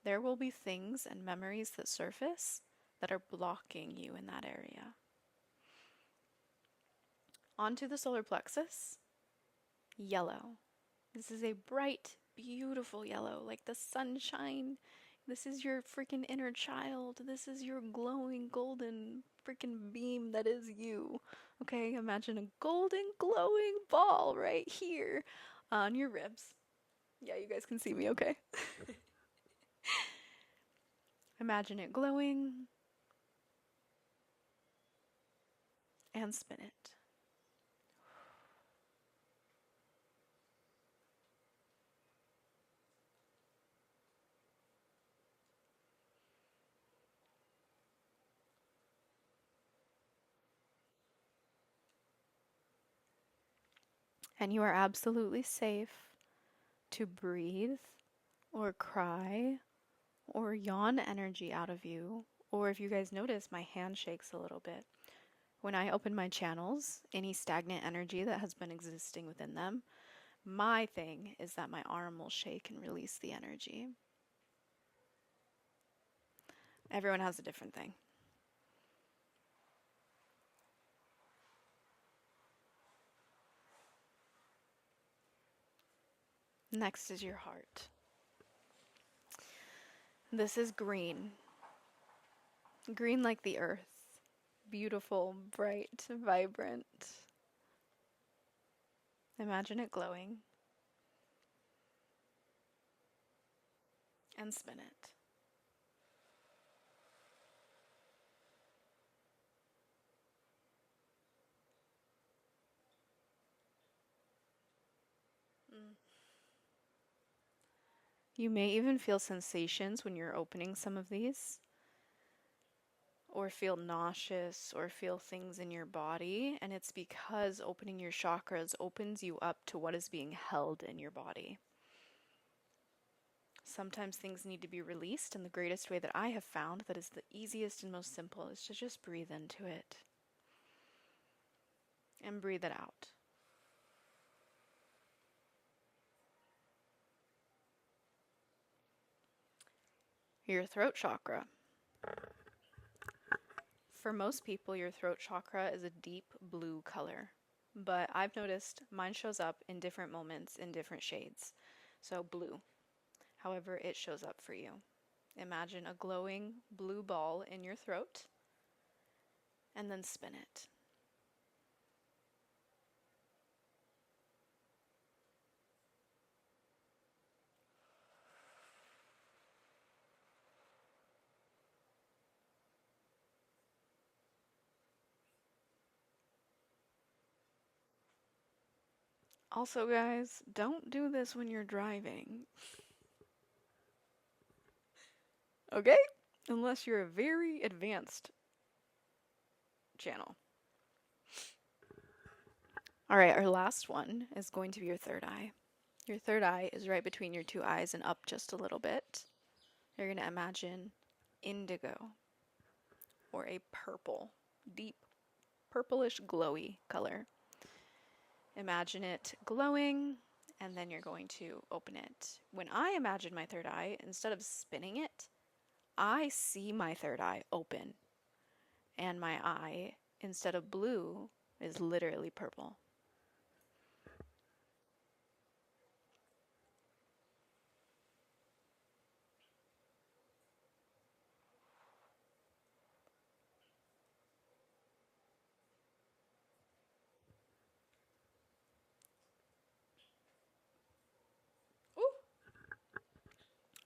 There will be things and memories that surface that are blocking you in that area. Onto the solar plexus, yellow. This is a bright, beautiful yellow, like the sunshine. This is your freaking inner child. This is your glowing, golden freaking beam that is you. Okay, imagine a golden, glowing ball right here on your ribs. Yeah, you guys can see me, okay? Imagine it glowing and spin it. And you are absolutely safe to breathe or cry or yawn energy out of you. Or if you guys notice, my hand shakes a little bit. When I open my channels, any stagnant energy that has been existing within them, my thing is that my arm will shake and release the energy. Everyone has a different thing. Next is your heart. This is green. Green like the earth. Beautiful, bright, vibrant. Imagine it glowing. And spin it. You may even feel sensations when you're opening some of these, or feel nauseous, or feel things in your body, and it's because opening your chakras opens you up to what is being held in your body. Sometimes things need to be released, and the greatest way that I have found that is the easiest and most simple is to just breathe into it and breathe it out. Your throat chakra. For most people, your throat chakra is a deep blue color, but I've noticed mine shows up in different moments in different shades. So blue, however it shows up for you. Imagine a glowing blue ball in your throat and then spin it. Also, guys, don't do this when you're driving. Okay? Unless you're a very advanced channel. Alright, our last one is going to be your third eye. Your third eye is right between your two eyes and up just a little bit. You're going to imagine indigo or a purple, deep purplish glowy color. Imagine it glowing, and then you're going to open it. When I imagine my third eye, instead of spinning it, I see my third eye open. And my eye, instead of blue, is literally purple. Ooh.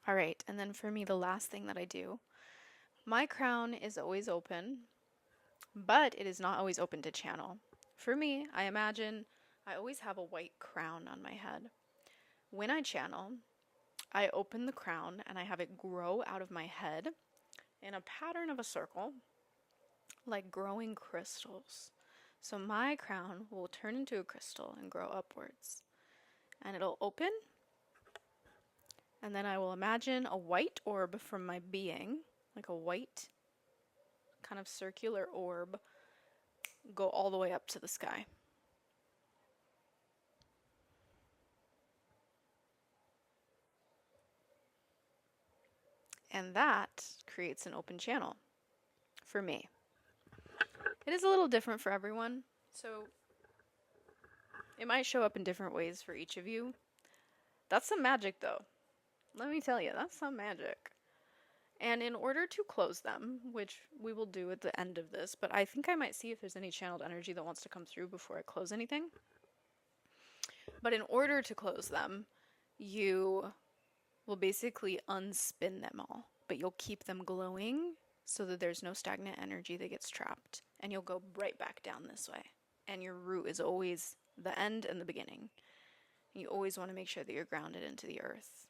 All right, and then for me, the last thing that I do, my crown is always open, but it is not always open to channel. For me, I imagine I always have a white crown on my head. When I channel, I open the crown and I have it grow out of my head in a pattern of a circle, like growing crystals. So my crown will turn into a crystal and grow upwards. And it'll open, and then I will imagine a white orb from my being, like a white kind of circular orb, go all the way up to the sky. And that creates an open channel for me. It is a little different for everyone, so it might show up in different ways for each of you. That's some magic, though. Let me tell you, that's some magic. And in order to close them, which we will do at the end of this, but I think I might see if there's any channeled energy that wants to come through before I close anything. But in order to close them, you will basically unspin them all, but you'll keep them glowing so that there's no stagnant energy that gets trapped, and you'll go right back down this way. And your root is always the end and the beginning. You always want to make sure that you're grounded into the earth.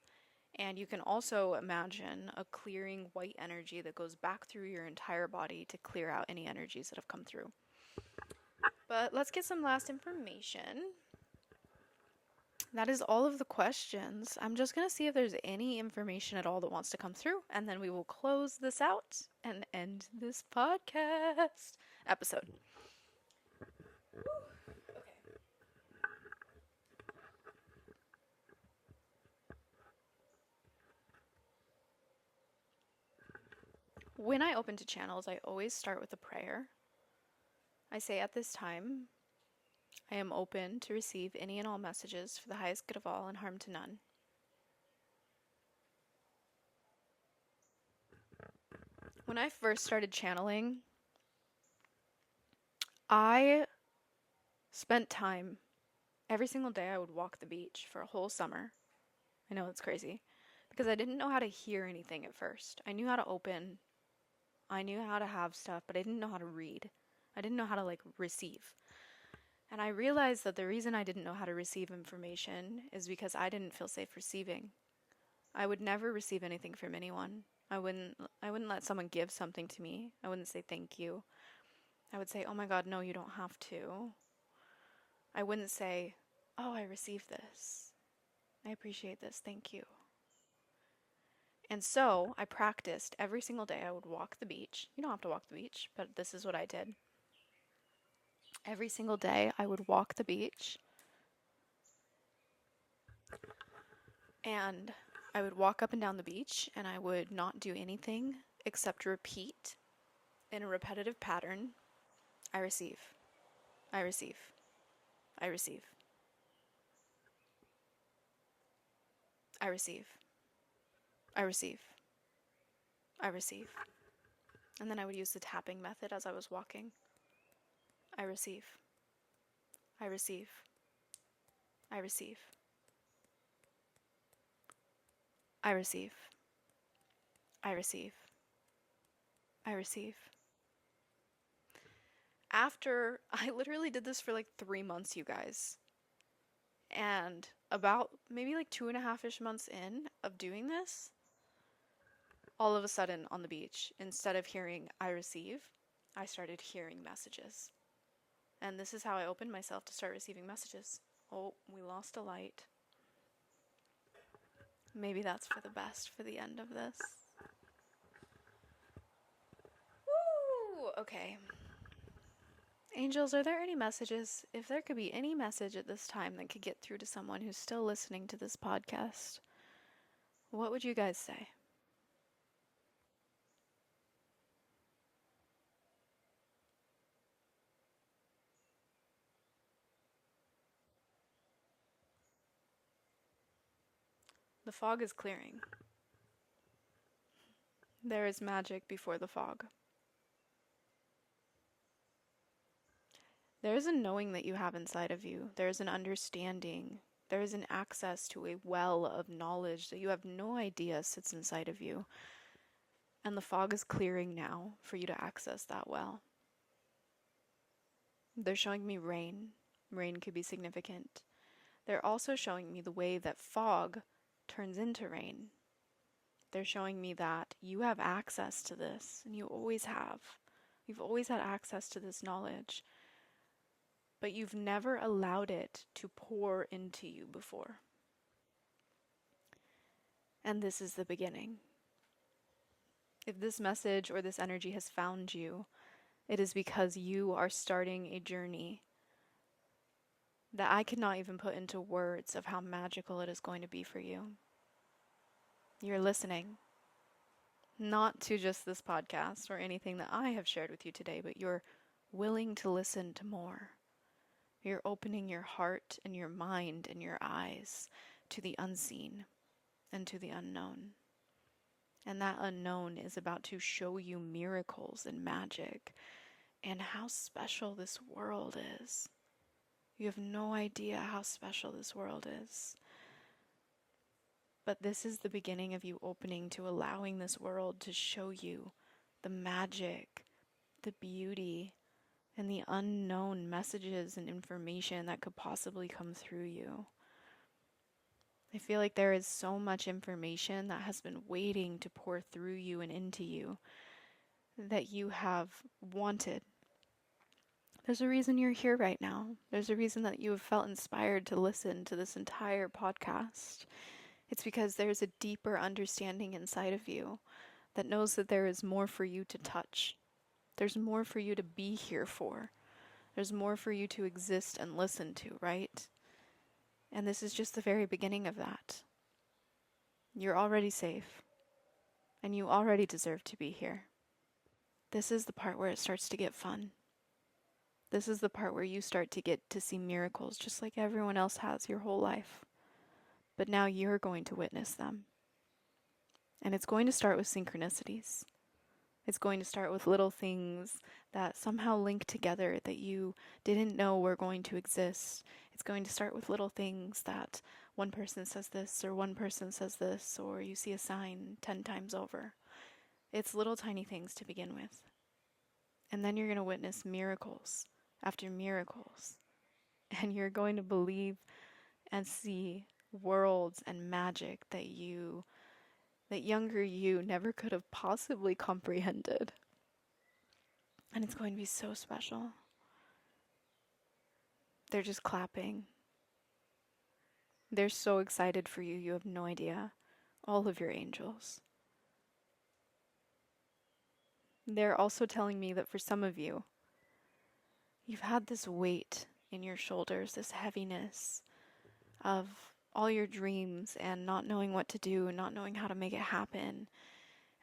And you can also imagine a clearing white energy that goes back through your entire body to clear out any energies that have come through. But let's get some last information. That is all of the questions. I'm just going to see if there's any information at all that wants to come through, and then we will close this out and end this podcast episode. When I open to channels, I always start with a prayer. I say, at this time, I am open to receive any and all messages for the highest good of all and harm to none. When I first started channeling, I spent time every single day. I would walk the beach for a whole summer. I know it's crazy because I didn't know how to hear anything at first. I knew how to open, I knew how to have stuff, but I didn't know how to read. I didn't know how to receive. And I realized that the reason I didn't know how to receive information is because I didn't feel safe receiving. I would never receive anything from anyone. I wouldn't let someone give something to me. I wouldn't say thank you. I would say, "Oh my God, no, you don't have to." I wouldn't say, "Oh, I received this. I appreciate this. Thank you." And so I practiced every single day. I would walk the beach. You don't have to walk the beach, but this is what I did. Every single day I would walk the beach, and I would walk up and down the beach, and I would not do anything except repeat in a repetitive pattern, I receive, I receive, I receive, I receive, I receive, I receive. And then I would use the tapping method as I was walking. I receive, I receive, I receive, I receive, I receive, I receive. After, I literally did this for like 3 months, you guys. And about maybe like 2.5-ish months in of doing this, all of a sudden on the beach, instead of hearing I receive, I started hearing messages. And this is how I opened myself to start receiving messages. Oh, we lost a light. Maybe that's for the best for the end of this. Woo! Okay. Angels, are there any messages? If there could be any message at this time that could get through to someone who's still listening to this podcast, what would you guys say? The fog is clearing. There is magic before the fog. There is a knowing that you have inside of you. There is an understanding. There is an access to a well of knowledge that you have no idea sits inside of you. And the fog is clearing now for you to access that well. They're showing me rain. Rain could be significant. They're also showing me the way that fog turns into rain. They're showing me that you have access to this, and you always have. You've always had access to this knowledge, but you've never allowed it to pour into you before. And this is the beginning. If this message or this energy has found you, it is because you are starting a journey that I cannot even put into words of how magical it is going to be for you. You're listening, not to just this podcast or anything that I have shared with you today, but you're willing to listen to more. You're opening your heart and your mind and your eyes to the unseen and to the unknown. And that unknown is about to show you miracles and magic and how special this world is. You have no idea how special this world is. But this is the beginning of you opening to allowing this world to show you the magic, the beauty, and the unknown messages and information that could possibly come through you. I feel like there is so much information that has been waiting to pour through you and into you that you have wanted. There's a reason you're here right now. There's a reason that you have felt inspired to listen to this entire podcast. It's because there's a deeper understanding inside of you that knows that there is more for you to touch. There's more for you to be here for. There's more for you to exist and listen to, right? And this is just the very beginning of that. You're already safe, and you already deserve to be here. This is the part where it starts to get fun. This is the part where you start to get to see miracles just like everyone else has your whole life. But now you're going to witness them. And it's going to start with synchronicities. It's going to start with little things that somehow link together that you didn't know were going to exist. It's going to start with little things that one person says this or one person says this, or you see a sign 10 times over. It's little tiny things to begin with. And then you're going to witness miracles after miracles. And you're going to believe and see worlds and magic that younger you never could have possibly comprehended. And it's going to be so special. They're just clapping. They're so excited for you, you have no idea. All of your angels. They're also telling me that for some of you, you've had this weight in your shoulders, this heaviness of all your dreams and not knowing what to do and not knowing how to make it happen.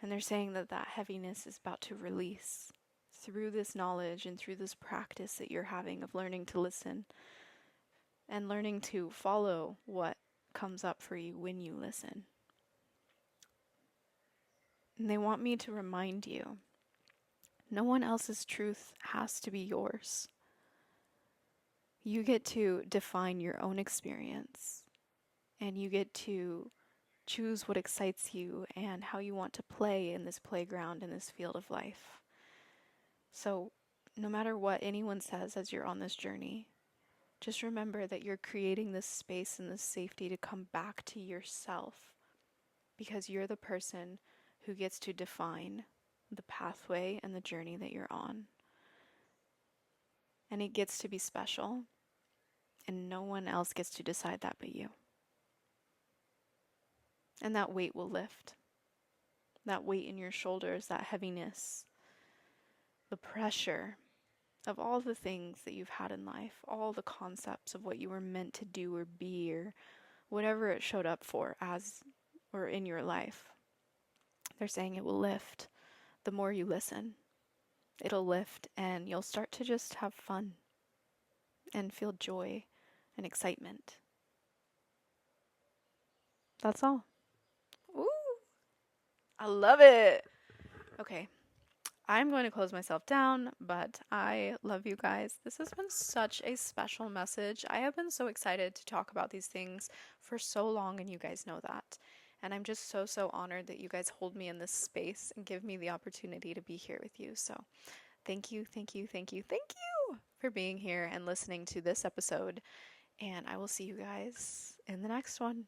And they're saying that that heaviness is about to release through this knowledge and through this practice that you're having of learning to listen and learning to follow what comes up for you when you listen. And they want me to remind you, no one else's truth has to be yours. You get to define your own experience, and you get to choose what excites you and how you want to play in this playground, in this field of life. So no matter what anyone says as you're on this journey, just remember that you're creating this space and this safety to come back to yourself, because you're the person who gets to define the pathway and the journey that you're on. And it gets to be special, and no one else gets to decide that but you. And that weight will lift. That weight in your shoulders, that heaviness, the pressure of all the things that you've had in life, all the concepts of what you were meant to do or be or whatever it showed up for as or in your life. They're saying it will lift the more you listen. It'll lift and you'll start to just have fun and feel joy and excitement. That's all. I love it. Okay, I'm going to close myself down, but I love you guys. This has been such a special message. I have been so excited to talk about these things for so long, and you guys know that. And I'm just so, so honored that you guys hold me in this space and give me the opportunity to be here with you. So, thank you, thank you, thank you, thank you for being here and listening to this episode. And I will see you guys in the next one.